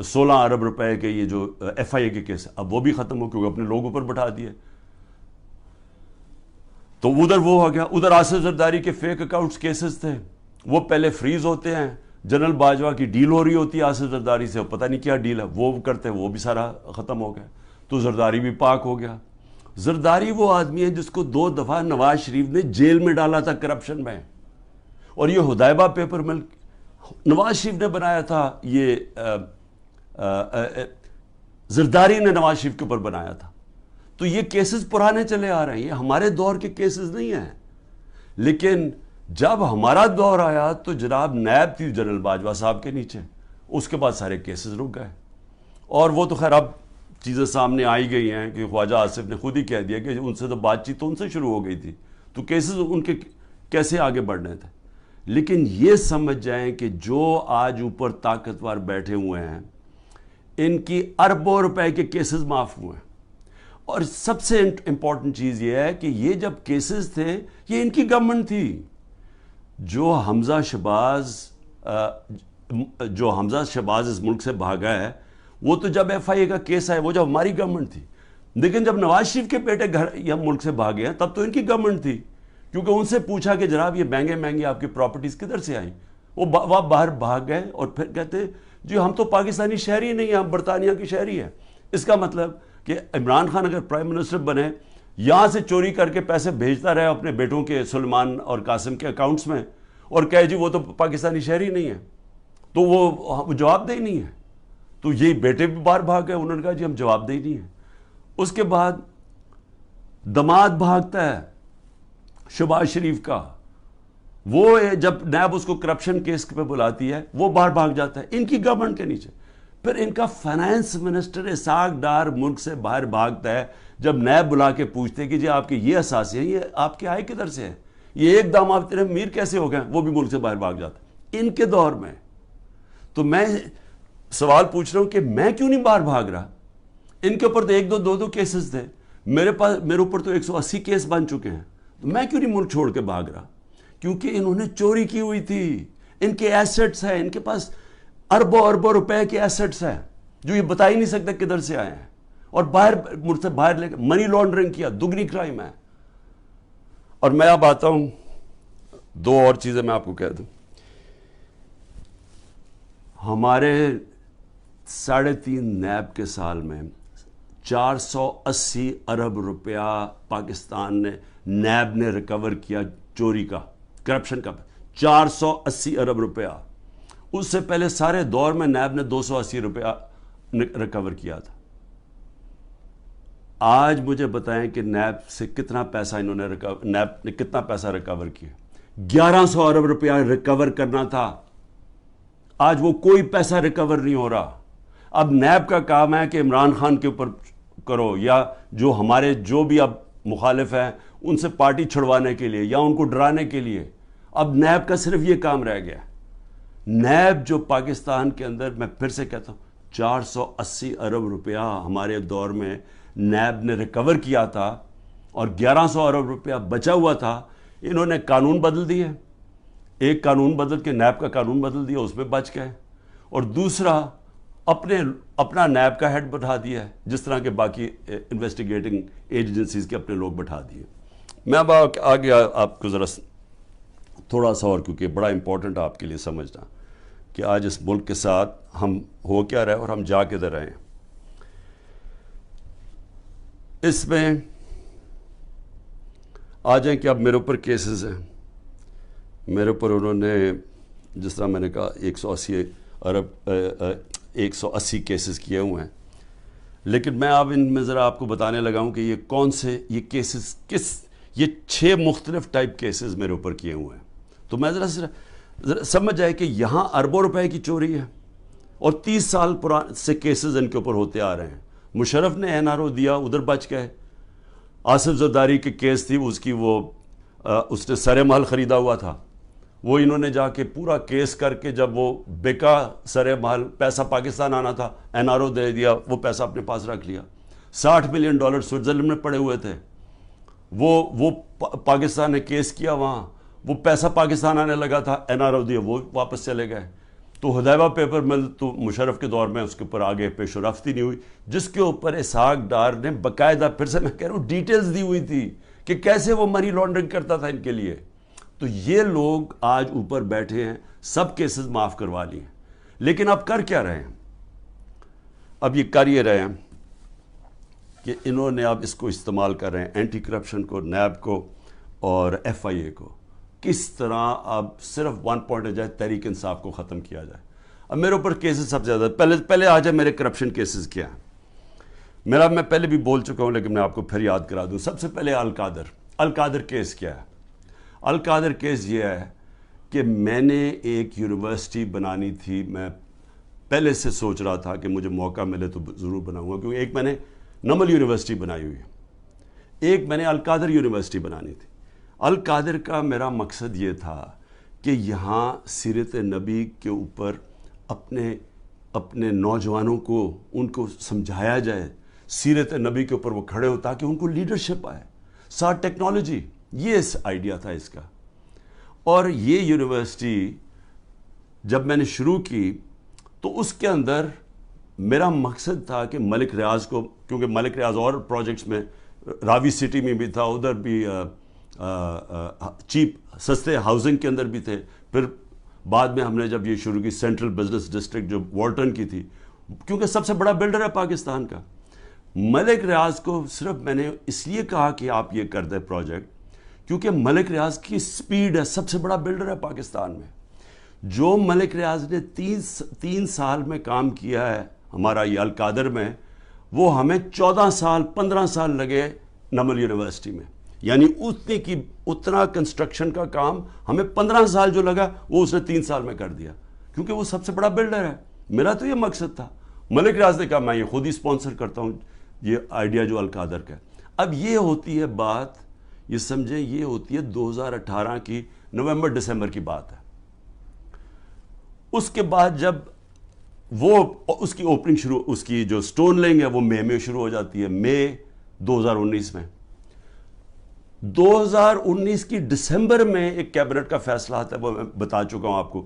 16 ارب روپے کے یہ جو ایف آئی اے کے کیس، اب وہ بھی ختم ہو کیونکہ اپنے لوگوں پر بٹھا دیے۔ تو ادھر وہ ہو گیا، ادھر آصف زرداری کے فیک اکاؤنٹس کیسز تھے، وہ پہلے فریز ہوتے ہیں، جنرل باجوہ کی ڈیل ہو رہی ہوتی ہے آصف زرداری سے، پتہ نہیں کیا ڈیل ہے، وہ کرتے ہیں، وہ بھی سارا ختم ہو گیا، تو زرداری بھی پاک ہو گیا۔ زرداری وہ آدمی ہے جس کو 2 دفعہ نواز شریف نے جیل میں ڈالا تھا کرپشن میں، اور یہ حدیبہ پیپر مل نواز شریف نے بنایا تھا، یہ زرداری نے نواز شریف کے اوپر بنایا تھا۔ تو یہ کیسز پرانے چلے آ رہے ہیں، یہ ہمارے دور کے کیسز نہیں ہیں، لیکن جب ہمارا دور آیا تو جناب نیب تھی جنرل باجوہ صاحب کے نیچے، اس کے بعد سارے کیسز رک گئے، اور وہ تو خیر اب چیزیں سامنے آئی گئی ہیں کہ خواجہ آصف نے خود ہی کہہ دیا کہ ان سے تو بات چیت تو ان سے شروع ہو گئی تھی، تو کیسز ان کے کیسے آگے بڑھنے تھے۔ لیکن یہ سمجھ جائیں کہ جو آج اوپر طاقتور بیٹھے ہوئے ہیں، ان کی اربوں روپے کے کیسز معاف ہوئے ہیں، اور سب سے امپورٹنٹ چیز یہ ہے کہ یہ جب کیسز تھے یہ ان کی گورنمنٹ تھی، جو حمزہ شہباز اس ملک سے بھاگا ہے، وہ تو جب ایف آئی اے کا کیس آئے وہ جب ہماری گورنمنٹ تھی، لیکن جب نواز شریف کے بیٹے گھر یا ملک سے بھاگے ہیں تب تو ان کی گورنمنٹ تھی، کیونکہ ان سے پوچھا کہ جناب یہ مہنگے آپ کی پراپرٹیز کدھر سے آئیں، وہ باہر بھاگ گئے اور پھر کہتے جی ہم تو پاکستانی شہری نہیں ہیں، ہم برطانیہ کی شہری ہیں۔ اس کا مطلب کہ عمران خان اگر پرائم منسٹر بنے، یہاں سے چوری کر کے پیسے بھیجتا رہے اپنے بیٹوں کے سلمان اور قاسم کے اکاؤنٹس میں، اور کہے جی وہ تو پاکستانی شہری نہیں ہے، تو وہ جواب دہی نہیں ہے، تو یہی بیٹے بھی باہر بھاگ گئے، انہوں نے کہا جی ہم جواب دہی نہیں ہیں۔ اس کے بعد دماد بھاگتا ہے شہباز شریف کا، وہ جب نیب اس کو کرپشن کیس پہ بلاتی ہے وہ باہر بھاگ جاتا ہے ان کی گورنمنٹ کے نیچے۔ پھر ان کا فائنانس منسٹر اسحاق ڈار ملک سے باہر بھاگتا ہے جب نیب بلا کے پوچھتے ہیں کہ جی آپ کے یہ اثاثے ہیں، یہ آپ کے آئے کدھر سے ہیں، یہ ایک دم آپ تیرے میر کیسے ہو گئے، وہ بھی ملک سے باہر بھاگ جاتا ہے ان کے دور میں۔ تو میں سوال پوچھ رہا ہوں کہ میں کیوں نہیں باہر بھاگ رہا؟ ان کے اوپر تو دو کیسز تھے، میرے اوپر تو 180 کیس بن چکے ہیں، تو میں کیوں نہیں ملک چھوڑ کے بھاگ رہا؟ کیونکہ انہوں نے چوری کی ہوئی تھی، ان کے ایسٹس ہیں، ان کے پاس اربوں اربوں روپے کے ایسٹس ہیں جو یہ بتا ہی نہیں سکتے کدھر سے آئے ہیں، اور ملک سے باہر لے کے منی لانڈرنگ کیا، دگنی کرائم ہے۔ اور میں اب آتا ہوں، دو اور چیزیں میں آپ کو کہہ دوں۔ ہمارے 3.5 نیب کے سال میں 480 ارب روپیہ پاکستان نے، نیب نے ریکور کیا چوری کا، کرپشن کا، 480 ارب روپیہ۔ اس سے پہلے سارے دور میں نیب نے 280 روپیہ ریکور کیا تھا۔ آج مجھے بتائیں کہ نیب سے کتنا پیسہ نیب نے کتنا پیسہ ریکور کیا؟ 1100 ارب روپیہ ریکور کرنا تھا، آج وہ کوئی پیسہ ریکور نہیں ہو رہا۔ اب نیب کا کام ہے کہ عمران خان کے اوپر کرو، یا جو ہمارے جو بھی اب مخالف ہیں ان سے پارٹی چھڑوانے کے لیے یا ان کو ڈرانے کے لیے، اب نیب کا صرف یہ کام رہ گیا۔ نیب جو پاکستان کے اندر، میں پھر سے کہتا ہوں، 480 ارب روپیہ ہمارے دور میں نیب نے ریکور کیا تھا، اور 1100 ارب روپیہ بچا ہوا تھا۔ انہوں نے قانون بدل دیے، ایک قانون بدل کے نیب کا قانون بدل دیا، اس میں بچ گئے، اور دوسرا اپنا نیب کا ہیڈ بٹھا دیا ہے، جس طرح کے باقی انویسٹیگیٹنگ ایجنسیز کے اپنے لوگ بٹھا دیے۔ میں اب آگے آپ کو ذرا تھوڑا سا اور، کیونکہ بڑا امپورٹنٹ آپ کے لیے سمجھنا کہ آج اس ملک کے ساتھ ہم ہو کیا رہے اور ہم جا کدھر رہے ہیں۔ اس میں آ جائیں کہ اب میرے اوپر کیسز ہیں، میرے اوپر انہوں نے، جس طرح میں نے کہا، 180 کیسز کیے ہوئے ہیں، لیکن میں اب ان میں ذرا آپ کو بتانے لگا ہوں کہ یہ کون سے، یہ کیسز یہ 6 مختلف ٹائپ کیسز میرے اوپر کیے ہوئے ہیں۔ تو میں ذرا سمجھ جائے کہ یہاں اربوں روپے کی چوری ہے، اور 30 سال سے کیسز ان کے اوپر ہوتے آ رہے ہیں۔ مشرف نے NRO دیا، ادھر بچ گئے۔ آصف زرداری کی کیس تھی، اس نے سر محل خریدا ہوا تھا، وہ انہوں نے جا کے پورا کیس کر کے، جب وہ بکا سر محل، پیسہ پاکستان آنا تھا، NRO دے دیا، وہ پیسہ اپنے پاس رکھ لیا۔ $60 ملین سوئٹزرلینڈ میں پڑے ہوئے تھے، وہ پاکستان نے کیس کیا وہاں، وہ پیسہ پاکستان آنے لگا تھا، NRO دیا، وہ واپس چلے گئے۔ تو حدیبہ پیپر مل تو مشرف کے دور میں اس کے اوپر آگے پیش و رفت ہی نہیں ہوئی، جس کے اوپر اسحاق ڈار نے باقاعدہ، پھر سے میں کہہ رہا ہوں، ڈیٹیلز دی ہوئی تھی کہ کیسے وہ منی لانڈرنگ کرتا تھا ان کے لیے۔ تو یہ لوگ آج اوپر بیٹھے ہیں، سب کیسز معاف کروا لی ہیں، لیکن اب کر کیا رہے ہیں؟ اب یہ کر یہ رہے ہیں کہ انہوں نے اب اس کو استعمال کر رہے ہیں، اینٹی کرپشن کو، نیب کو اور FIA کو، کس طرح اب صرف 1 پوائنٹ جائے، تحریک انصاف کو ختم کیا جائے۔ اب میرے اوپر کیسز سب سے زیادہ، پہلے آ جائے میرے کرپشن کیسز کیا ہیں۔ میں پہلے بھی بول چکا ہوں، لیکن میں آپ کو پھر یاد کرا دوں۔ سب سے پہلے القادر کیس کیا ہے؟ القادر کیس یہ ہے کہ میں نے ایک یونیورسٹی بنانی تھی، میں پہلے سے سوچ رہا تھا کہ مجھے موقع ملے تو ضرور بناؤں گا، کیونکہ ایک میں نے نمل یونیورسٹی بنائی ہوئی ہے، ایک میں نے القادر یونیورسٹی بنانی تھی۔ القادر کا میرا مقصد یہ تھا کہ یہاں سیرت نبی کے اوپر اپنے نوجوانوں کو، ان کو سمجھایا جائے، سیرت نبی کے اوپر وہ کھڑے ہو، تاکہ ان کو لیڈرشپ آئے، ساتھ ٹیکنالوجی، یہ آئیڈیا تھا اس کا۔ اور یہ یونیورسٹی جب میں نے شروع کی تو اس کے اندر میرا مقصد تھا کہ ملک ریاض کو، کیونکہ ملک ریاض اور پروجیکٹس میں، راوی سٹی میں بھی تھا، ادھر بھی چیپ سستے ہاؤسنگ کے اندر بھی تھے، پھر بعد میں ہم نے جب یہ شروع کی سینٹرل بزنس ڈسٹرکٹ جو والٹن کی تھی، کیونکہ سب سے بڑا بلڈر ہے پاکستان کا۔ ملک ریاض کو صرف میں نے اس لیے کہا کہ آپ یہ کر دیں پروجیکٹ، کیونکہ ملک ریاض کی سپیڈ ہے، سب سے بڑا بلڈر ہے پاکستان میں۔ جو ملک ریاض نے 3 سال میں کام کیا ہے ہمارا یہ القادر میں، وہ ہمیں 14 سال 15 سال لگے نمل یونیورسٹی میں، یعنی اتنا کنسٹرکشن کا کام ہمیں 15 سال جو لگا وہ اس نے 3 سال میں کر دیا، کیونکہ وہ سب سے بڑا بلڈر ہے۔ میرا تو یہ مقصد تھا، ملک ریاض نے کہا میں یہ خود ہی اسپانسر کرتا ہوں یہ آئیڈیا جو القادر کا ہے۔ اب یہ ہوتی ہے بات، یہ سمجھیں، یہ ہوتی ہے 2018 کی نومبر دسمبر کی بات ہے۔ اس کے بعد جب اس کی اوپننگ شروع، اس کی جو سٹون لینگ ہے وہ مئی میں شروع ہو جاتی ہے، مئی 2019 میں۔ 2019 کی دسمبر میں ایک کیبنٹ کا فیصلہ آتا ہے، وہ میں بتا چکا ہوں آپ کو،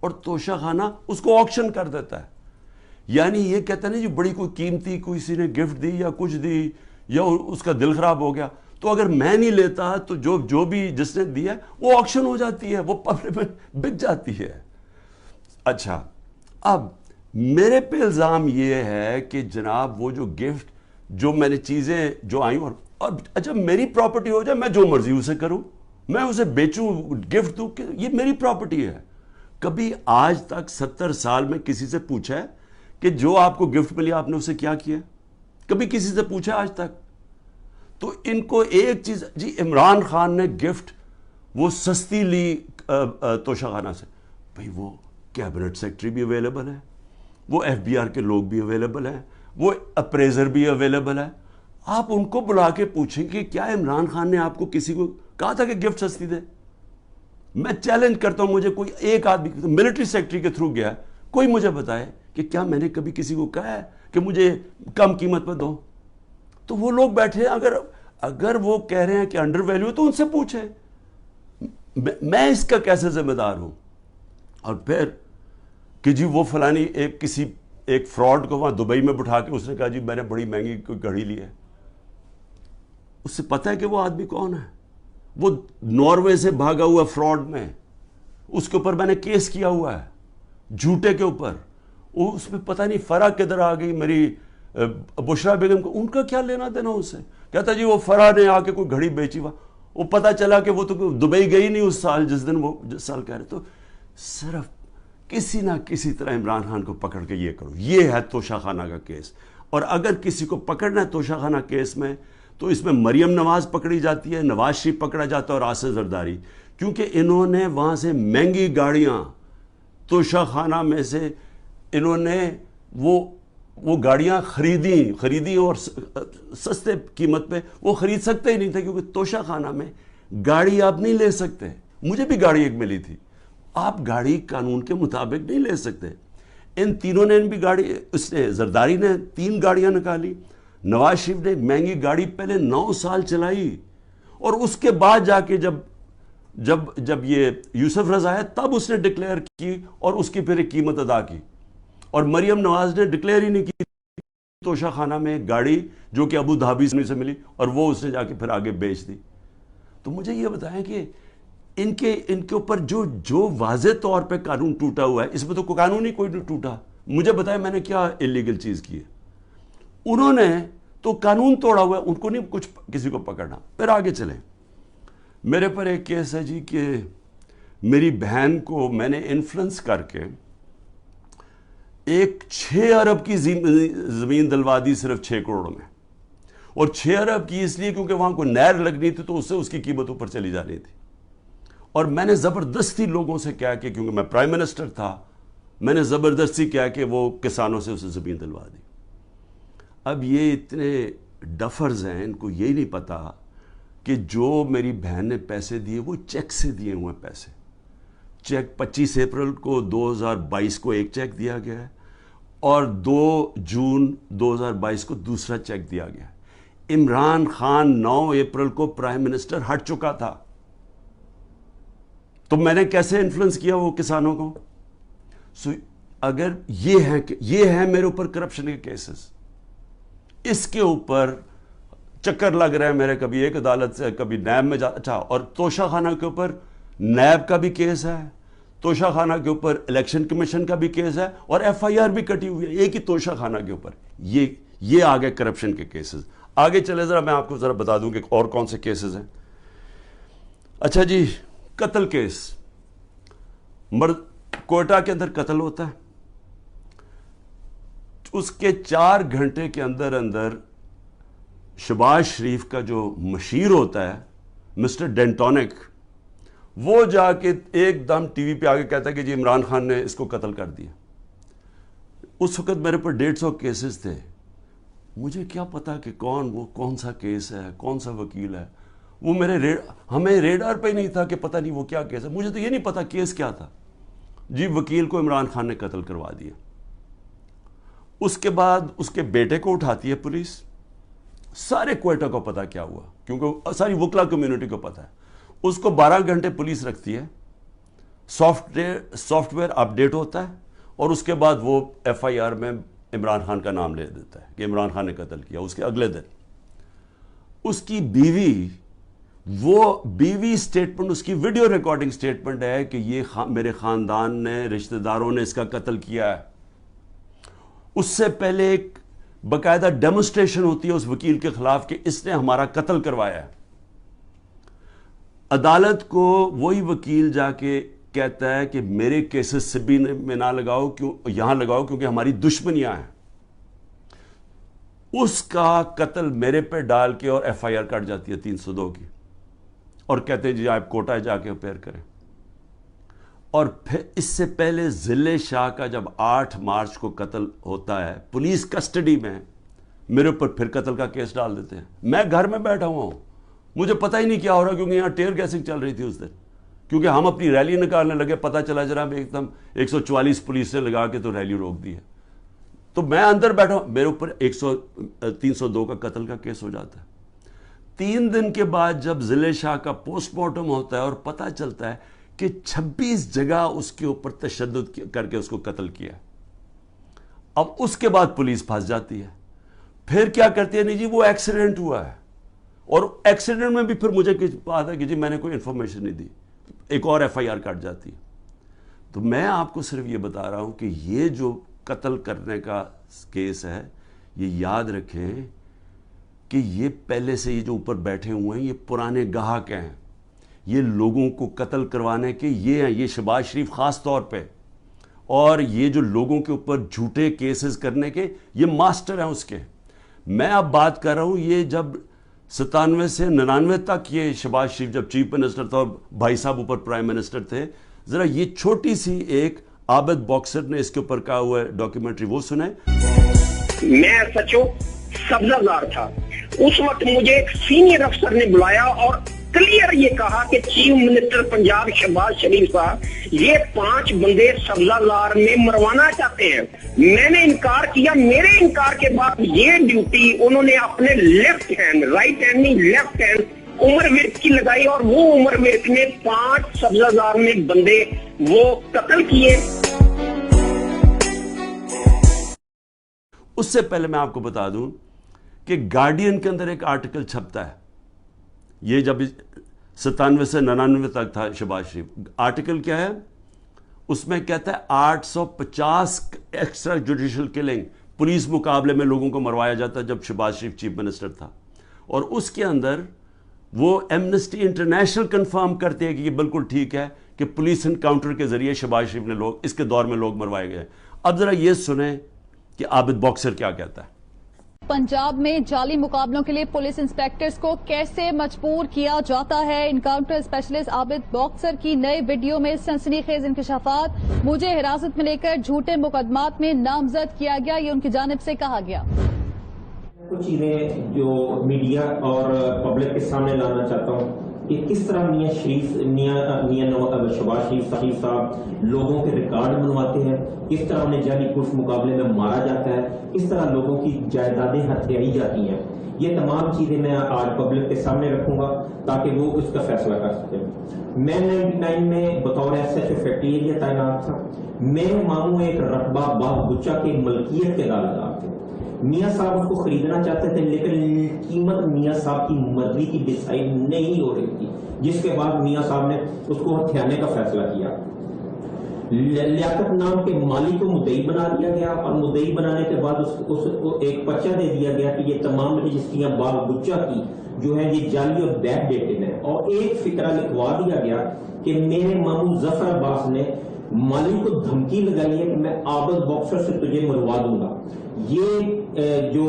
اور توشہ خانہ اس کو آکشن کر دیتا ہے. یعنی یہ کہتا ہے نا جی بڑی کوئی قیمتی کسی نے گفٹ دی یا کچھ دی یا اس کا دل خراب ہو گیا, تو اگر میں نہیں لیتا تو جو بھی جس نے دیا وہ آکشن ہو جاتی ہے, وہ پبلک میں بک جاتی ہے. اچھا, اب میرے پہ الزام یہ ہے کہ جناب وہ جو گفٹ جو میں نے چیزیں جو آئیں اور اچھا میری پراپرٹی ہو جائے میں جو مرضی اسے کروں, میں اسے بیچوں گفٹ دوں, کہ یہ میری پراپرٹی ہے. کبھی آج تک 70 سال میں کسی سے پوچھا ہے کہ جو آپ کو گفٹ ملی آپ نے اسے کیا کیا؟ کبھی کسی سے پوچھا آج تک؟ تو ان کو ایک چیز, جی عمران خان نے گفٹ وہ سستی لی توشہ خانہ سے, بھئی وہ کیبنٹ سیکٹری بھی اویلیبل ہے, وہ ایف بی آر کے لوگ بھی اویلیبل ہیں, وہ اپریزر بھی اویلیبل ہے. آپ ان کو بلا کے پوچھیں کہ کیا عمران خان نے آپ کو کسی کو کہا تھا کہ گفٹ سستی دے؟ میں چیلنج کرتا ہوں, مجھے کوئی ایک آدمی ملٹری سیکٹری کے تھرو گیا, کوئی مجھے بتائے کہ کیا میں نے کبھی کسی کو کہا ہے کہ مجھے کم قیمت پہ دو؟ تو وہ لوگ بیٹھے ہیں, اگر وہ کہہ رہے ہیں کہ انڈر ویلیو تو ان سے پوچھیں, میں اس کا کیسے ذمہ دار ہوں؟ اور پھر کہ جی وہ فلانی ایک فراڈ کو وہاں دبئی میں بٹھا کے اس نے کہا جی میں نے بڑی مہنگی کوئی گھڑی لی ہے. اس سے پتہ ہے کہ وہ آدمی کون ہے؟ وہ ناروے سے بھاگا ہوا فراڈ میں, اس کے اوپر میں نے کیس کیا ہوا ہے جھوٹے کے اوپر. وہ اس میں پتہ نہیں فرح کدھر آ گئی میری بشرا بیگم کو, ان کا کیا لینا دینا اس سے؟ کہتا جی وہ فرح نے آ کے کوئی گھڑی بیچی, وہ پتہ چلا کہ وہ تو دبئی گئی نہیں اس سال جس دن وہ سال کہہ رہے. تو صرف کسی نہ کسی طرح عمران خان کو پکڑ کے یہ کرو, یہ ہے توشہ خانہ کا کیس. اور اگر کسی کو پکڑنا ہے توشہ خانہ کیس میں تو اس میں مریم نواز پکڑی جاتی ہے, نواز شریف پکڑا جاتا ہے اور آصف زرداری, کیونکہ انہوں نے وہاں سے مہنگی گاڑیاں توشہ خانہ میں سے انہوں نے وہ گاڑیاں خریدی اور سستے قیمت پہ وہ خرید سکتے ہی نہیں تھے, کیونکہ توشہ خانہ میں گاڑی آپ نہیں لے سکتے. مجھے بھی گاڑی ایک ملی تھی, آپ گاڑی قانون کے مطابق نہیں لے سکتے. ان تینوں نے بھی گاڑی, اس نے زرداری نے 3 گاڑیاں نکالی, نواز شریف نے مہنگی گاڑی پہلے 9 سال چلائی, اور اس کے بعد جا کے جب یہ یوسف رضا ہے تب اس نے ڈکلیئر کی اور اس کی پھر ایک قیمت ادا کی. اور مریم نواز نے ڈکلیئر ہی نہیں کی توشہ خانہ میں ایک گاڑی جو کہ ابو دھابی سے ملی, اور وہ اس نے جا کے پھر آگے بیچ دی. تو مجھے یہ بتائیں کہ ان کے اوپر جو واضح طور پہ قانون ٹوٹا ہوا ہے, اس میں تو قانون ہی کوئی نہیں ٹوٹا. مجھے بتائیں میں نے کیا انلیگل چیز کی ہے؟ انہوں نے تو قانون توڑا ہوا ہے, ان کو نہیں کچھ کسی کو پکڑنا. پھر آگے چلیں, میرے پر ایک کیس ہے جی کہ میری بہن کو میں نے انفلوئنس کر کے ایک 6 ارب کی زمین دلوا دی صرف 6 کروڑ میں, اور 6 ارب کی اس لیے کیونکہ وہاں کو نہر لگنی تھی تو اس سے اس کی قیمت اوپر چلی جانی تھی. اور میں نے زبردستی لوگوں سے کیا کہ کیونکہ میں پرائم منسٹر تھا, میں نے زبردستی کیا کہ وہ کسانوں سے اسے زمین دلوا دی. اب یہ اتنے ڈفرز ہیں, ان کو یہی نہیں پتا کہ جو میری بہن نے پیسے دیے وہ چیک سے دیے ہوئے پیسے. چیک 25 اپریل کو 2022 کو ایک چیک دیا گیا ہے, اور 2 جون 2022 کو دوسرا چیک دیا گیا. عمران خان 9 اپریل کو پرائم منسٹر ہٹ چکا تھا, تو میں نے کیسے انفلوئنس کیا وہ کسانوں کو؟ اگر یہ ہے میرے اوپر کرپشن کے کیسز, اس کے اوپر چکر لگ رہا ہے میرے, کبھی ایک عدالت سے کبھی نیب میں اچھا. اور توشہ خانہ کے اوپر نیب کا بھی کیس ہے, توشہ خانہ کے اوپر الیکشن کمیشن کا بھی کیس ہے, اور ایف آئی آر بھی کٹی ہوئی ہے ایک ہی توشہ خانہ کے اوپر. یہ آگے کرپشن کے کیسز. آگے چلے ذرا میں آپ کو ذرا بتا دوں کہ اور کون سے کیسز ہیں. اچھا جی, قتل کیس. کوئٹہ کے اندر قتل ہوتا ہے, اس کے 4 گھنٹے کے اندر شہباز شریف کا جو مشیر ہوتا ہے مسٹر ڈینٹونک, وہ جا کے ایک دم ٹی وی پہ آگے کہتا ہے کہ جی عمران خان نے اس کو قتل کر دیا. اس وقت میرے پر 150 کیسز تھے. مجھے کیا پتا کہ کون سا کیس ہے, کون سا وکیل ہے. وہ ہمیں ریڈار پہ ہی نہیں تھا کہ پتہ نہیں وہ کیا کیس ہے. مجھے تو یہ نہیں پتا کیس کیا تھا. جی وکیل کو عمران خان نے قتل کروا دیا. اس کے بعد اس کے بیٹے کو اٹھاتی ہے پولیس. سارے کوئٹہ کو پتا کیا ہوا, کیونکہ ساری وکلا کمیونٹی کو پتا ہے. اس کو 12 گھنٹے پولیس رکھتی ہے, سافٹ ویئر اپڈیٹ ہوتا ہے اور اس کے بعد وہ ایف آئی آر میں عمران خان کا نام لے دیتا ہے کہ عمران خان نے قتل کیا. اس کے اگلے دن اس کی بیوی سٹیٹمنٹ, اس کی ویڈیو ریکارڈنگ سٹیٹمنٹ ہے کہ یہ میرے خاندان نے, رشتہ داروں نے اس کا قتل کیا ہے. اس سے پہلے ایک باقاعدہ ڈیمونسٹریشن ہوتی ہے اس وکیل کے خلاف کہ اس نے ہمارا قتل کروایا ہے. عدالت کو وہی وکیل جا کے کہتا ہے کہ میرے کیسز سبی میں نہ لگاؤ, یہاں لگاؤ کیونکہ ہماری دشمنیاں ہیں. اس کا قتل میرے پہ ڈال کے اور ایف آئی آر کٹ جاتی ہے 302 کی, اور کہتے ہیں جی آپ کوٹا جا کے اپیئر کریں. اور پھر اس سے پہلے ضلع شاہ کا جب 8 مارچ کو قتل ہوتا ہے پولیس کسٹڈی میں, میرے اوپر پھر قتل کا کیس ڈال دیتے ہیں. میں گھر میں بیٹھا ہوا ہوں, مجھے پتہ ہی نہیں کیا ہو رہا کیونکہ یہاں ٹیئر گیسنگ چل رہی تھی اس دن, کیونکہ ہم اپنی ریلی نکالنے لگے, پتہ چلا جناب ایک دم 144 پولیس نے لگا کے تو ریلی روک دی ہے. تو میں اندر بیٹھا ہوں, میرے اوپر 302 کا قتل کا کیس ہو جاتا ہے. 3 دن کے بعد جب ضلع شاہ کا پوسٹ مارٹم ہوتا ہے اور پتہ چلتا ہے کہ 26 جگہ اس کے اوپر تشدد کر کے اس کو قتل کیا. اب اس کے بعد پولیس پھنس جاتی ہے. پھر کیا کرتی ہے, نہیں جی وہ ایکسیڈنٹ ہوا ہے, اور ایکسیڈنٹ میں بھی پھر مجھے بات ہے کہ جی میں نے کوئی انفارمیشن نہیں دی, ایک اور ایف آئی آر کٹ جاتی ہے. تو میں آپ کو صرف یہ بتا رہا ہوں کہ یہ جو قتل کرنے کا کیس ہے, یہ یاد رکھیں کہ یہ پہلے سے یہ جو اوپر بیٹھے ہوئے ہیں یہ پرانے گاہک ہیں, یہ لوگوں کو قتل کروانے کے یہ ہیں, یہ شہباز شریف خاص طور پہ, اور یہ جو لوگوں کے اوپر جھوٹے کیسز کرنے کے یہ ماسٹر ہیں اس کے. میں اب بات کر رہا ہوں یہ جب 97 سے 99 تک یہ شہباز شریف جب چیف منسٹر تھا اور بھائی صاحب اوپر پرائم منسٹر تھے, ذرا یہ چھوٹی سی ایک عابد باکسر نے اس کے اوپر کہا ہوا ہے ڈاکیومنٹری, وہ سنیں. میں سچو سبزہ زار تھا اس وقت, مجھے ایک سینئر افسر نے بلایا اور کلیئر یہ کہا کہ چیف منسٹر پنجاب شہباز شریف صاحب یہ 5 بندے سبزہ زار میں مروانا چاہتے ہیں. میں نے انکار کیا. میرے انکار کے بعد یہ ڈیوٹی انہوں نے اپنے لیفٹ ہینڈ, رائٹ ہینڈ نہیں لیفٹ ہینڈ عمر ورک کی لگائی, اور وہ عمر ورک نے 5 سبزہ زار میں بندے وہ قتل کیے. اس سے پہلے میں آپ کو بتا دوں کہ گارڈین کے اندر ایک آرٹیکل چھپتا ہے, یہ جب 97 سے 99 تک تھا شہباز شریف. آرٹیکل کیا ہے, اس میں کہتا ہے 850 ایکسٹرا جوڈیشل کلنگ پولیس مقابلے میں لوگوں کو مروایا جاتا جب شہباز شریف چیف منسٹر تھا. اور اس کے اندر وہ ایمنسٹی انٹرنیشنل کنفرم کرتے ہیں کہ یہ بالکل ٹھیک ہے کہ پولیس انکاؤنٹر کے ذریعے شہباز شریف نے لوگ اس کے دور میں لوگ مروائے گئے. اب ذرا یہ سنیں کہ عابد باکسر کیا کہتا ہے. پنجاب میں جعلی مقابلوں کے لیے پولیس انسپیکٹرز کو کیسے مجبور کیا جاتا ہے. انکاؤنٹر اسپیشلسٹ عابد باکسر کی نئے ویڈیو میں سنسنی خیز انکشافات. مجھے حراست میں لے کر جھوٹے مقدمات میں نامزد کیا گیا, یہ ان کی جانب سے کہا گیا. کچھ چیزیں جو میڈیا اور پبلک کے سامنے لانا چاہتا ہوں کہ کس طرح شہباز شریف صاحب لوگوں کے ریکارڈ بنواتے ہیں, کس طرح انہیں جعلی پولیس مقابلے میں مارا جاتا ہے, کس طرح لوگوں کی جائیدادیں ہتھیائی جاتی ہیں. یہ تمام چیزیں میں آج پبلک کے سامنے رکھوں گا تاکہ وہ اس کا فیصلہ کر سکیں. میں 99 میں بطور S H O factory area تعینات تھا. میرے ماموں ایک رقبہ باغ گچا کی ملکیت کے دعویدار تھے. میاں صاحب اس کو خریدنا چاہتے تھے لیکن قیمت میاں صاحب کی مرضی کی ڈیسائیڈ نہیں ہو رہی تھی, جس کے بعد میاں صاحب نے اس کو ہتھیانے کا فیصلہ کیا. لیاقت نام کے مالی کو مدعی بنا دیا گیا, اور مدعی بنانے کے بعد اس کو ایک پرچہ دے دیا گیا کہ یہ تمام رجسٹریاں باغ گچا کی جو ہے یہ جعلی اور بیک ڈیٹڈ ہیں. اور ایک فقرہ لکھوا دیا گیا کہ میرے ماموں ظفر عباس نے مالی کو دھمکی لگائی ہے کہ میں عابد باکسر سے تجھے مروا دوں گا. یہ جو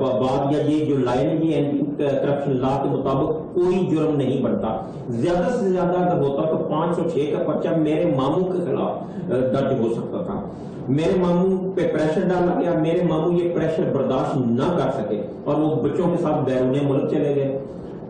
بات یا یہ جو لائن ہے یہ اینٹی کرپشن لا کے مطابق کوئی جرم نہیں بنتا. زیادہ سے زیادہ اگر ہوتا تو 506 کا پرچہ میرے ماموں کے خلاف درج ہو سکتا تھا. میرے ماموں پہ پریشر ڈالا گیا, میرے ماموں یہ پریشر برداشت نہ کر سکے اور وہ بچوں کے ساتھ بیرون ملک چلے گئے.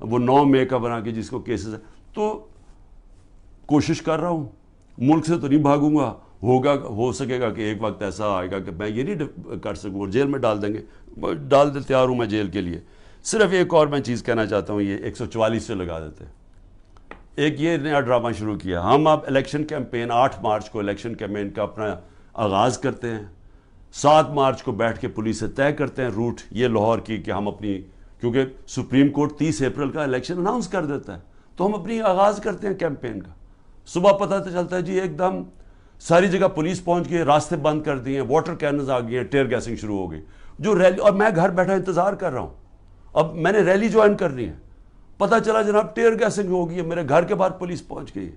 وہ 9 مئی کا بنا کے جس کو کیسز ہے. تو کوشش کر رہا ہوں, ملک سے تو نہیں بھاگوں گا, ہو سکے گا کہ ایک وقت ایسا آئے گا کہ میں یہ نہیں کر سکوں اور جیل میں ڈال دیں گے, ڈال دے, تیار ہوں میں جیل کے لیے. صرف ایک اور میں چیز کہنا چاہتا ہوں, یہ 144 سے لگا دیتے ہیں. ایک یہ نیا ڈرامہ شروع کیا, ہم اب الیکشن کیمپین 8 مارچ کو الیکشن کیمپین کا اپنا آغاز کرتے ہیں, 7 مارچ کو بیٹھ کے پولیس سے طے کرتے ہیں روٹ یہ لاہور کی کہ ہم اپنی, کیونکہ سپریم کورٹ 30 اپریل کا الیکشن اناؤنس کر دیتا ہے, تو ہم اپنی آغاز کرتے ہیں کیمپین کا. صبح پتہ تو چلتا ہے جی ایک دم ساری جگہ پولیس پہنچ گئی, راستے بند کر دیے, واٹر کیننز آ گئی ہیں, ٹیئر گیسنگ شروع ہو گئی, جو ریلی, اور میں گھر بیٹھا انتظار کر رہا ہوں. اب میں نے ریلی جوائن کرنی ہے, پتہ چلا جناب ٹیئر گیسنگ ہو گئی ہے, میرے گھر کے باہر پولیس پہنچ گئی ہے.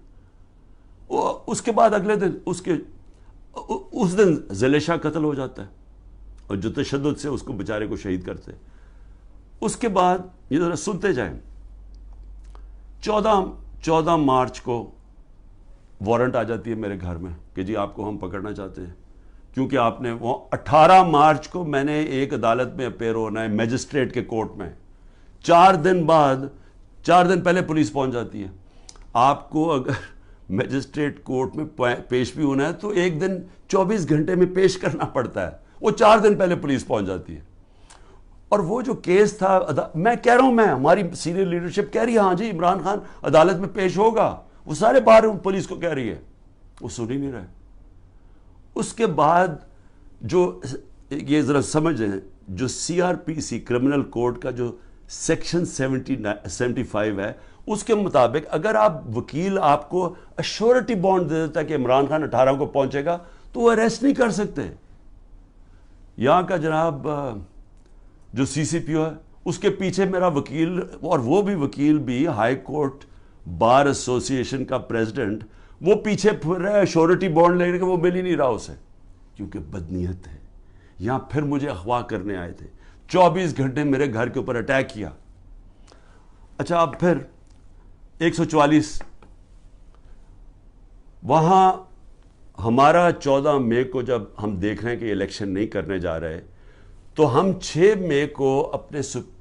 اس کے بعد اگلے دن اس دن ذیل شاہ قتل ہو جاتا ہے, اور جو تشدد سے اس کو بیچارے کو شہید کرتے. اس کے بعد یہ ذرا سنتے جائیں, 14 مارچ کو وارنٹ آ جاتی ہے میرے گھر میں کہ جی آپ کو ہم پکڑنا چاہتے ہیں, کیونکہ آپ نے وہ 18 مارچ کو میں نے ایک عدالت میں اپیئر ہونا ہے, میجسٹریٹ کے کورٹ میں. 4 دن پہلے پولیس پہنچ جاتی ہے. آپ کو اگر میجسٹریٹ کورٹ میں پیش بھی ہونا ہے تو ایک دن 24 گھنٹے میں پیش کرنا پڑتا ہے, وہ 4 دن پہلے پولیس پہنچ جاتی ہے. اور وہ جو کیس تھا, میں کہہ رہا ہوں, ہماری سینئر لیڈرشپ کہہ رہی ہے ہاں جی عمران خان عدالت میں پیش ہوگا, وہ سارے باہر پولیس کو کہہ رہی ہے, وہ سن ہی نہیں رہے. اس کے بعد جو یہ ذرا سمجھیں, جو CRPC کرمنل کوڈ کا جو سیکشن 75 ہے, اس کے مطابق اگر وکیل آپ کو ایشورٹی بانڈ دے دیتا ہے کہ عمران خان 18 کو پہنچے گا, تو وہ اریسٹ نہیں کر سکتے. یہاں کا جناب جو CCPO ہے, اس کے پیچھے میرا وکیل, اور وہ بھی وکیل بھی ہائی کورٹ بار ایسوسی ایشن کا پریزیڈنٹ, وہ پیچھے پھر رہا ہے ایشورٹی بانڈ لینے کے, وہ مل ہی نہیں رہا اسے, کیونکہ بدنیت ہے. یہاں پھر مجھے اغوا کرنے آئے تھے, 24 گھنٹے میرے گھر کے اوپر اٹیک کیا. اچھا, اب پھر 144 وہاں ہمارا 14 مئی کو جب ہم دیکھ رہے ہیں کہ الیکشن نہیں کرنے جا رہے, تو ہم 6 مئی کو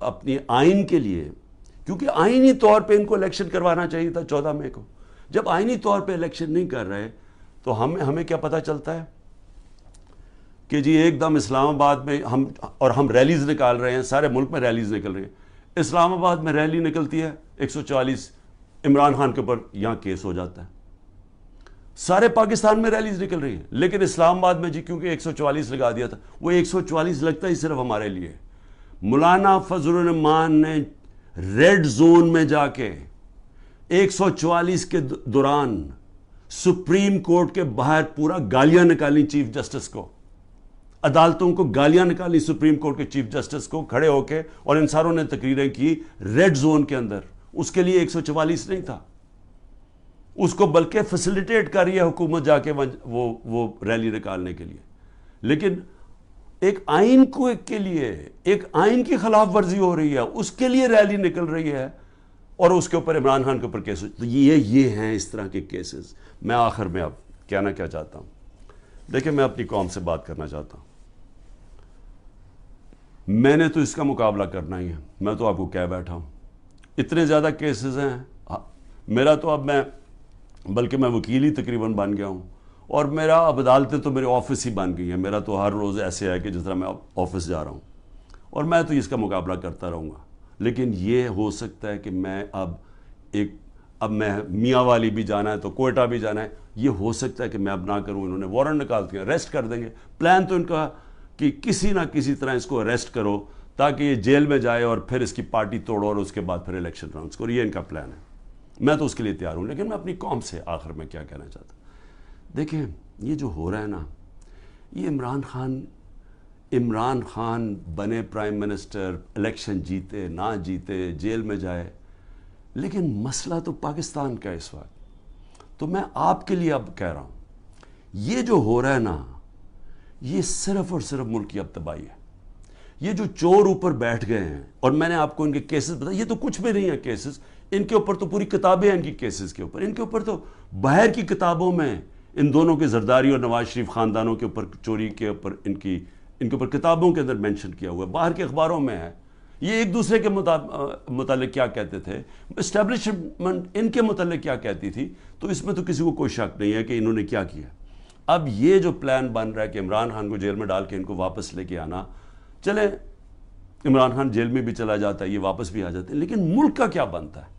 اپنی آئین کے لیے, کیونکہ آئینی طور پہ ان کو الیکشن کروانا چاہیے تھا 14 مئی کو, جب آئینی طور پہ الیکشن نہیں کر رہے تو ہمیں کیا پتہ چلتا ہے کہ جی ایک دم اسلام آباد میں ہم ریلیز نکال رہے ہیں, سارے ملک میں ریلیز نکل رہی ہیں. اسلام آباد میں ریلی نکلتی ہے 144 عمران خان کے اوپر, یہاں کیس ہو جاتا ہے. سارے پاکستان میں ریلیز نکل رہی ہیں, لیکن اسلام آباد میں جی کیونکہ 144 لگا دیا تھا, وہ 144 لگتا ہی صرف ہمارے لیے. مولانا فضل الرحمان نے ریڈ زون میں جا کے 144 کے دوران سپریم کورٹ کے باہر پورا گالیاں نکالی چیف جسٹس کو, عدالتوں کو گالیاں نکالی سپریم کورٹ کے چیف جسٹس کو کھڑے ہو کے, اور ان ساروں نے تقریریں کی ریڈ زون کے اندر. اس کے لیے 144 نہیں تھا, اس کو بلکہ فیسیلیٹیٹ کر رہی ہے حکومت جا کے وہ ریلی نکالنے کے لیے. لیکن ایک آئین کے لیے, ایک آئین کی خلاف ورزی ہو رہی ہے, اس کے لیے ریلی نکل رہی ہے, اور اس کے اوپر عمران خان کے اوپر کیس. تو یہ ہیں اس طرح کے کیسز. میں آخر میں اب کہنا کیا چاہتا ہوں, دیکھیں میں اپنی قوم سے بات کرنا چاہتا ہوں. میں نے تو اس کا مقابلہ کرنا ہی ہے, میں تو آپ کو کہہ بیٹھا ہوں. اتنے زیادہ کیسز ہیں میرا, تو اب بلکہ میں وکیل ہی تقریباً بن گیا ہوں, اور میرا اب عدالتیں تو میرے آفس ہی بن گئی ہیں. میرا تو ہر روز ایسے ہے کہ جس طرح میں آفس جا رہا ہوں, اور میں تو اس کا مقابلہ کرتا رہوں گا. لیکن یہ ہو سکتا ہے کہ میں اب میں میاں والی بھی جانا ہے تو کوئٹہ بھی جانا ہے, یہ ہو سکتا ہے کہ میں اب نہ کروں. انہوں نے وارنٹ نکال دیا, اریسٹ کر دیں گے. پلان تو ان کا کہ کسی نہ کسی طرح اس کو اریسٹ کرو تاکہ یہ جیل میں جائے اور پھر اس کی پارٹی توڑو اور اس کے بعد پھر الیکشن راؤنڈز کرو. یہ ان کا پلان ہے, میں تو اس کے لیے تیار ہوں. لیکن میں اپنی قوم سے آخر میں کیا کہنا چاہتا ہوں, دیکھیں یہ جو ہو رہا ہے نا, یہ عمران خان بنے پرائم منسٹر, الیکشن جیتے نہ جیتے, جیل میں جائے, لیکن مسئلہ تو پاکستان کا اس وقت. تو میں آپ کے لیے اب کہہ رہا ہوں, یہ جو ہو رہا ہے نا, یہ صرف اور صرف ملک کی اب تباہی ہے. یہ جو چور اوپر بیٹھ گئے ہیں, اور میں نے آپ کو ان کے کیسز بتایا, یہ تو کچھ بھی نہیں ہے کیسز, ان کے اوپر تو پوری کتابیں ہیں ان کی کیسز کے اوپر. ان کے اوپر تو باہر کی کتابوں میں ان دونوں کے زرداری اور نواز شریف خاندانوں کے اوپر چوری کے اوپر ان کے اوپر کتابوں کے اندر مینشن کیا ہوا ہے, باہر کے اخباروں میں ہے یہ ایک دوسرے کے متعلق کیا کہتے تھے, اسٹیبلشمنٹ ان کے متعلق کیا کہتی تھی, تو اس میں تو کسی کو کوئی شک نہیں ہے کہ انہوں نے کیا کیا. اب یہ جو پلان بن رہا ہے کہ عمران خان کو جیل میں ڈال کے ان کو واپس لے کے آنا, چلیں عمران خان جیل میں بھی چلا جاتا ہے, یہ واپس بھی آ جاتے ہیں, لیکن ملک کا کیا بنتا ہے؟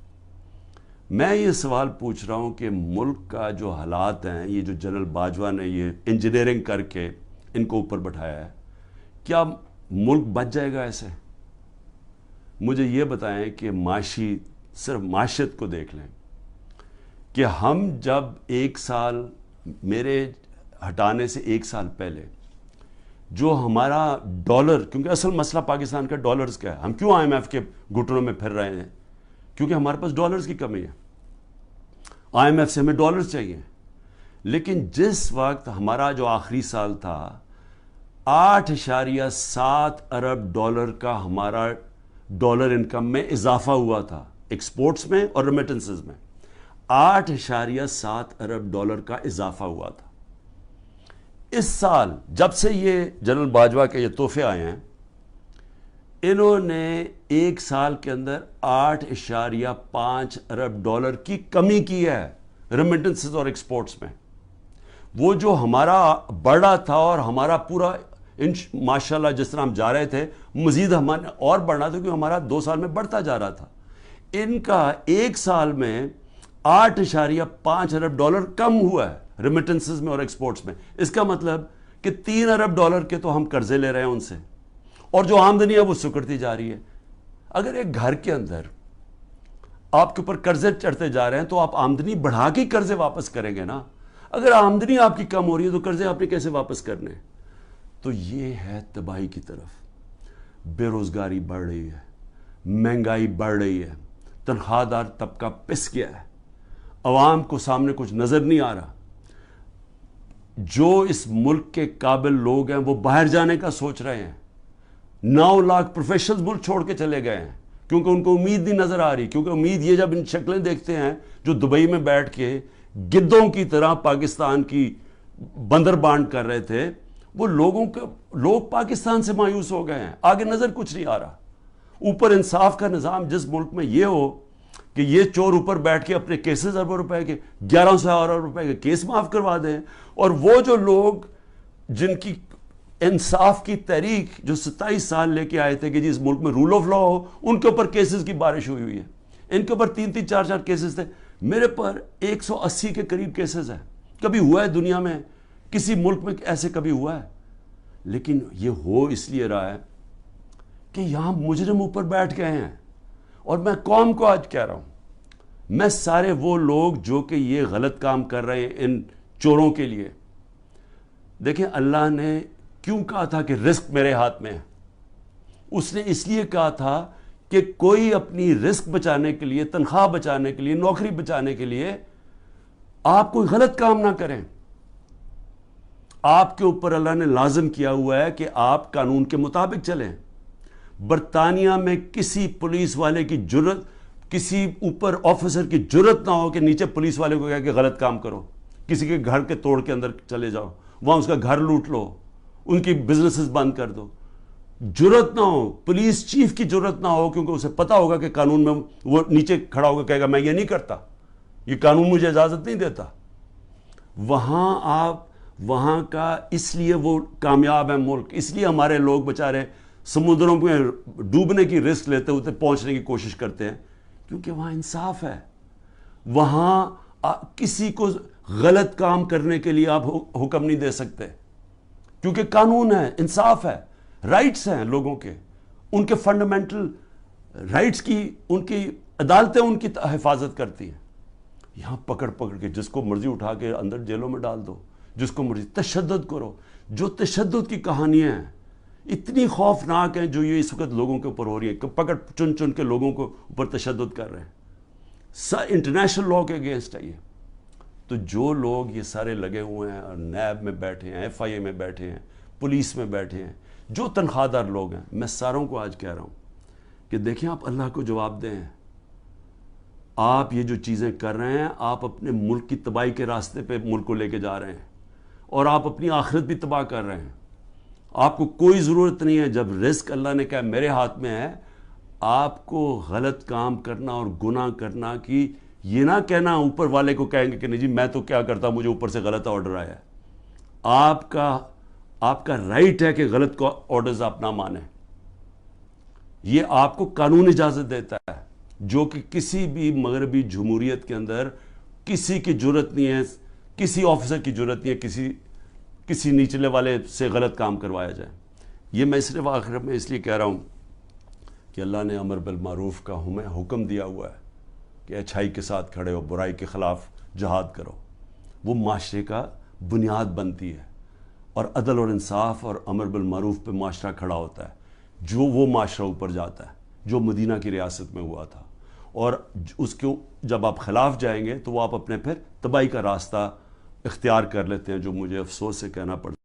میں یہ سوال پوچھ رہا ہوں کہ ملک کا جو حالات ہیں, یہ جو جنرل باجوہ نے یہ انجینئرنگ کر کے ان کو اوپر بٹھایا ہے, کیا ملک بچ جائے گا ایسے؟ مجھے یہ بتائیں کہ صرف معاشیت کو دیکھ لیں کہ ہم جب ایک سال, میرے ہٹانے سے ایک سال پہلے جو ہمارا ڈالر, کیونکہ اصل مسئلہ پاکستان کا ڈالرز کا ہے, ہم کیوں IMF کے گھٹنوں میں پھر رہے ہیں؟ کیونکہ ہمارے پاس ڈالرز کی کمی ہے, IMF سے ہمیں ڈالرز چاہیے. لیکن جس وقت ہمارا جو آخری سال تھا 8.7 ارب ڈالر کا ہمارا ڈالر انکم میں اضافہ ہوا تھا, ایکسپورٹس میں اور ریمیٹنسز میں 8.7 ارب ڈالر کا اضافہ ہوا تھا. اس سال جب سے یہ جنرل باجوہ کے یہ تحفے آئے ہیں, انہوں نے ایک سال کے اندر 8.5 ارب ڈالر کی کمی کی ہے ریمیٹنسز اور ایکسپورٹس میں. وہ جو ہمارا بڑھا تھا اور ہمارا پورا ماشاءاللہ جس طرح ہم جا رہے تھے, مزید ہمارے اور بڑھنا تھا کیونکہ ہمارا 2 سال میں بڑھتا جا رہا تھا. ان کا ایک سال میں 8.5 ارب ڈالر کم ہوا ہے ریمیٹنسز میں اور ایکسپورٹس میں. اس کا مطلب کہ 3 ارب ڈالر کے تو ہم قرضے لے رہے ہیں ان سے, اور جو آمدنی ہے وہ سکڑتی جا رہی ہے. اگر ایک گھر کے اندر آپ کے اوپر قرضے چڑھتے جا رہے ہیں تو آپ آمدنی بڑھا کے قرضے واپس کریں گے نا. اگر آمدنی آپ کی کم ہو رہی ہے تو قرضے آپ نے کیسے واپس کرنے؟ تو یہ ہے تباہی کی طرف. بے روزگاری بڑھ رہی ہے, مہنگائی بڑھ رہی ہے, تنخواہ دار طبقہ پس گیا ہے, عوام کو سامنے کچھ نظر نہیں آ رہا. جو اس ملک کے قابل لوگ ہیں وہ باہر جانے کا سوچ رہے ہیں. 9 لاکھ پروفیشنلز ملک چھوڑ کے چلے گئے ہیں کیونکہ ان کو امید نہیں نظر آ رہی. کیونکہ امید یہ جب ان شکلیں دیکھتے ہیں جو دبئی میں بیٹھ کے گدوں کی طرح پاکستان کی بندر بانٹ کر رہے تھے, وہ لوگ پاکستان سے مایوس ہو گئے ہیں. آگے نظر کچھ نہیں آ رہا. اوپر انصاف کا نظام جس ملک میں یہ ہو کہ یہ چور اوپر بیٹھ کے اپنے کیسز اربوں روپے کے 1100 ارب روپے کے کیس معاف کروا دیں, اور وہ جو لوگ جن کی انصاف کی تحریک جو 27 سال لے کے آئے تھے کہ جی اس ملک میں رول آف لا ہو, ان کے اوپر کیسز کی بارش ہوئی ہے. ان کے اوپر 3-3 4-4 کیسز تھے. میرے پر 180 کے قریب کیسز ہیں. کبھی ہوا ہے دنیا میں کسی ملک میں ایسے کبھی ہوا ہے؟ لیکن یہ ہو اس لیے رہا ہے کہ یہاں مجرم اوپر بیٹھ گئے ہیں. اور میں قوم کو آج کہہ رہا ہوں, میں سارے وہ لوگ جو کہ یہ غلط کام کر رہے ہیں ان چوروں کے لیے, دیکھیں اللہ نے کیوں کہا تھا کہ رزق میرے ہاتھ میں ہے؟ اس نے اس لیے کہا تھا کہ کوئی اپنی رزق بچانے کے لیے, تنخواہ بچانے کے لیے, نوکری بچانے کے لیے آپ کوئی غلط کام نہ کریں. آپ کے اوپر اللہ نے لازم کیا ہوا ہے کہ آپ قانون کے مطابق چلیں. برطانیہ میں کسی پولیس والے کی جرت, کسی اوپر آفیسر کی جرت نہ ہو کہ نیچے پولیس والے کو کہا کہ غلط کام کرو, کسی کے گھر کے توڑ کے اندر چلے جاؤ, وہاں اس کا گھر لوٹ لو, ان کی بزنسز بند کر دو. جرت نہ ہو, پولیس چیف کی جرت نہ ہو, کیونکہ اسے پتا ہوگا کہ قانون میں وہ نیچے کھڑا ہوگا کہے گا میں یہ نہیں کرتا, یہ قانون مجھے اجازت نہیں دیتا. وہاں کا اس لیے وہ کامیاب ہے ملک, اس لیے ہمارے لوگ بیچارے سمندروں میں ڈوبنے کی رسک لیتے ہوتے پہنچنے کی کوشش کرتے ہیں, کیونکہ وہاں انصاف ہے. وہاں کسی کو غلط کام کرنے کے لیے آپ حکم نہیں دے سکتے, کیونکہ قانون ہے, انصاف ہے, رائٹس ہیں لوگوں کے, ان کے فنڈامنٹل رائٹس کی, ان کی عدالتیں ان کی حفاظت کرتی ہیں. یہاں پکڑ کے جس کو مرضی اٹھا کے اندر جیلوں میں ڈال دو, جس کو مرضی تشدد کرو. جو تشدد کی کہانیاں ہیں اتنی خوفناک ہیں جو یہ اس وقت لوگوں کے اوپر ہو رہی ہے, پکڑ چن کے لوگوں کو اوپر تشدد کر رہے ہیں, انٹرنیشنل لا کے اگینسٹ ہے یہ. تو جو لوگ یہ سارے لگے ہوئے ہیں اور نیب میں بیٹھے ہیں, FIA میں بیٹھے ہیں, پولیس میں بیٹھے ہیں, جو تنخواہ دار لوگ ہیں, میں ساروں کو آج کہہ رہا ہوں کہ دیکھیں آپ اللہ کو جواب دیں. آپ یہ جو چیزیں کر رہے ہیں, آپ اپنے ملک کی تباہی کے راستے پہ ملک کو لے کے جا رہے ہیں, اور آپ اپنی آخرت بھی تباہ کر رہے ہیں. آپ کو کوئی ضرورت نہیں ہے, جب رزق اللہ نے کہا میرے ہاتھ میں ہے, آپ کو غلط کام کرنا اور گناہ کرنا کی یہ نہ کہنا اوپر والے کو کہیں گے کہ نہیں جی میں تو کیا کرتا مجھے اوپر سے غلط آرڈر آیا ہے. آپ کا رائٹ ہے کہ غلط کو آرڈرز آپ نہ مانیں. یہ آپ کو قانون اجازت دیتا ہے جو کہ کسی بھی مغربی جمہوریت کے اندر کسی کی جرت نہیں ہے, کسی آفیسر کی جرت نہیں ہے کسی نیچلے والے سے غلط کام کروایا جائے. یہ میں صرف آخر میں اس لیے کہہ رہا ہوں کہ اللہ نے امر بالمعروف کا ہمیں حکم دیا ہوا ہے کہ اچھائی کے ساتھ کھڑے ہو, برائی کے خلاف جہاد کرو. وہ معاشرے کا بنیاد بنتی ہے اور عدل اور انصاف اور امر بالمعروف پہ معاشرہ کھڑا ہوتا ہے. جو وہ معاشرہ اوپر جاتا ہے جو مدینہ کی ریاست میں ہوا تھا, اور اس کو جب آپ خلاف جائیں گے تو وہ آپ اپنے پھر تباہی کا راستہ اختیار کر لیتے ہیں, جو مجھے افسوس سے کہنا پڑتا ہے.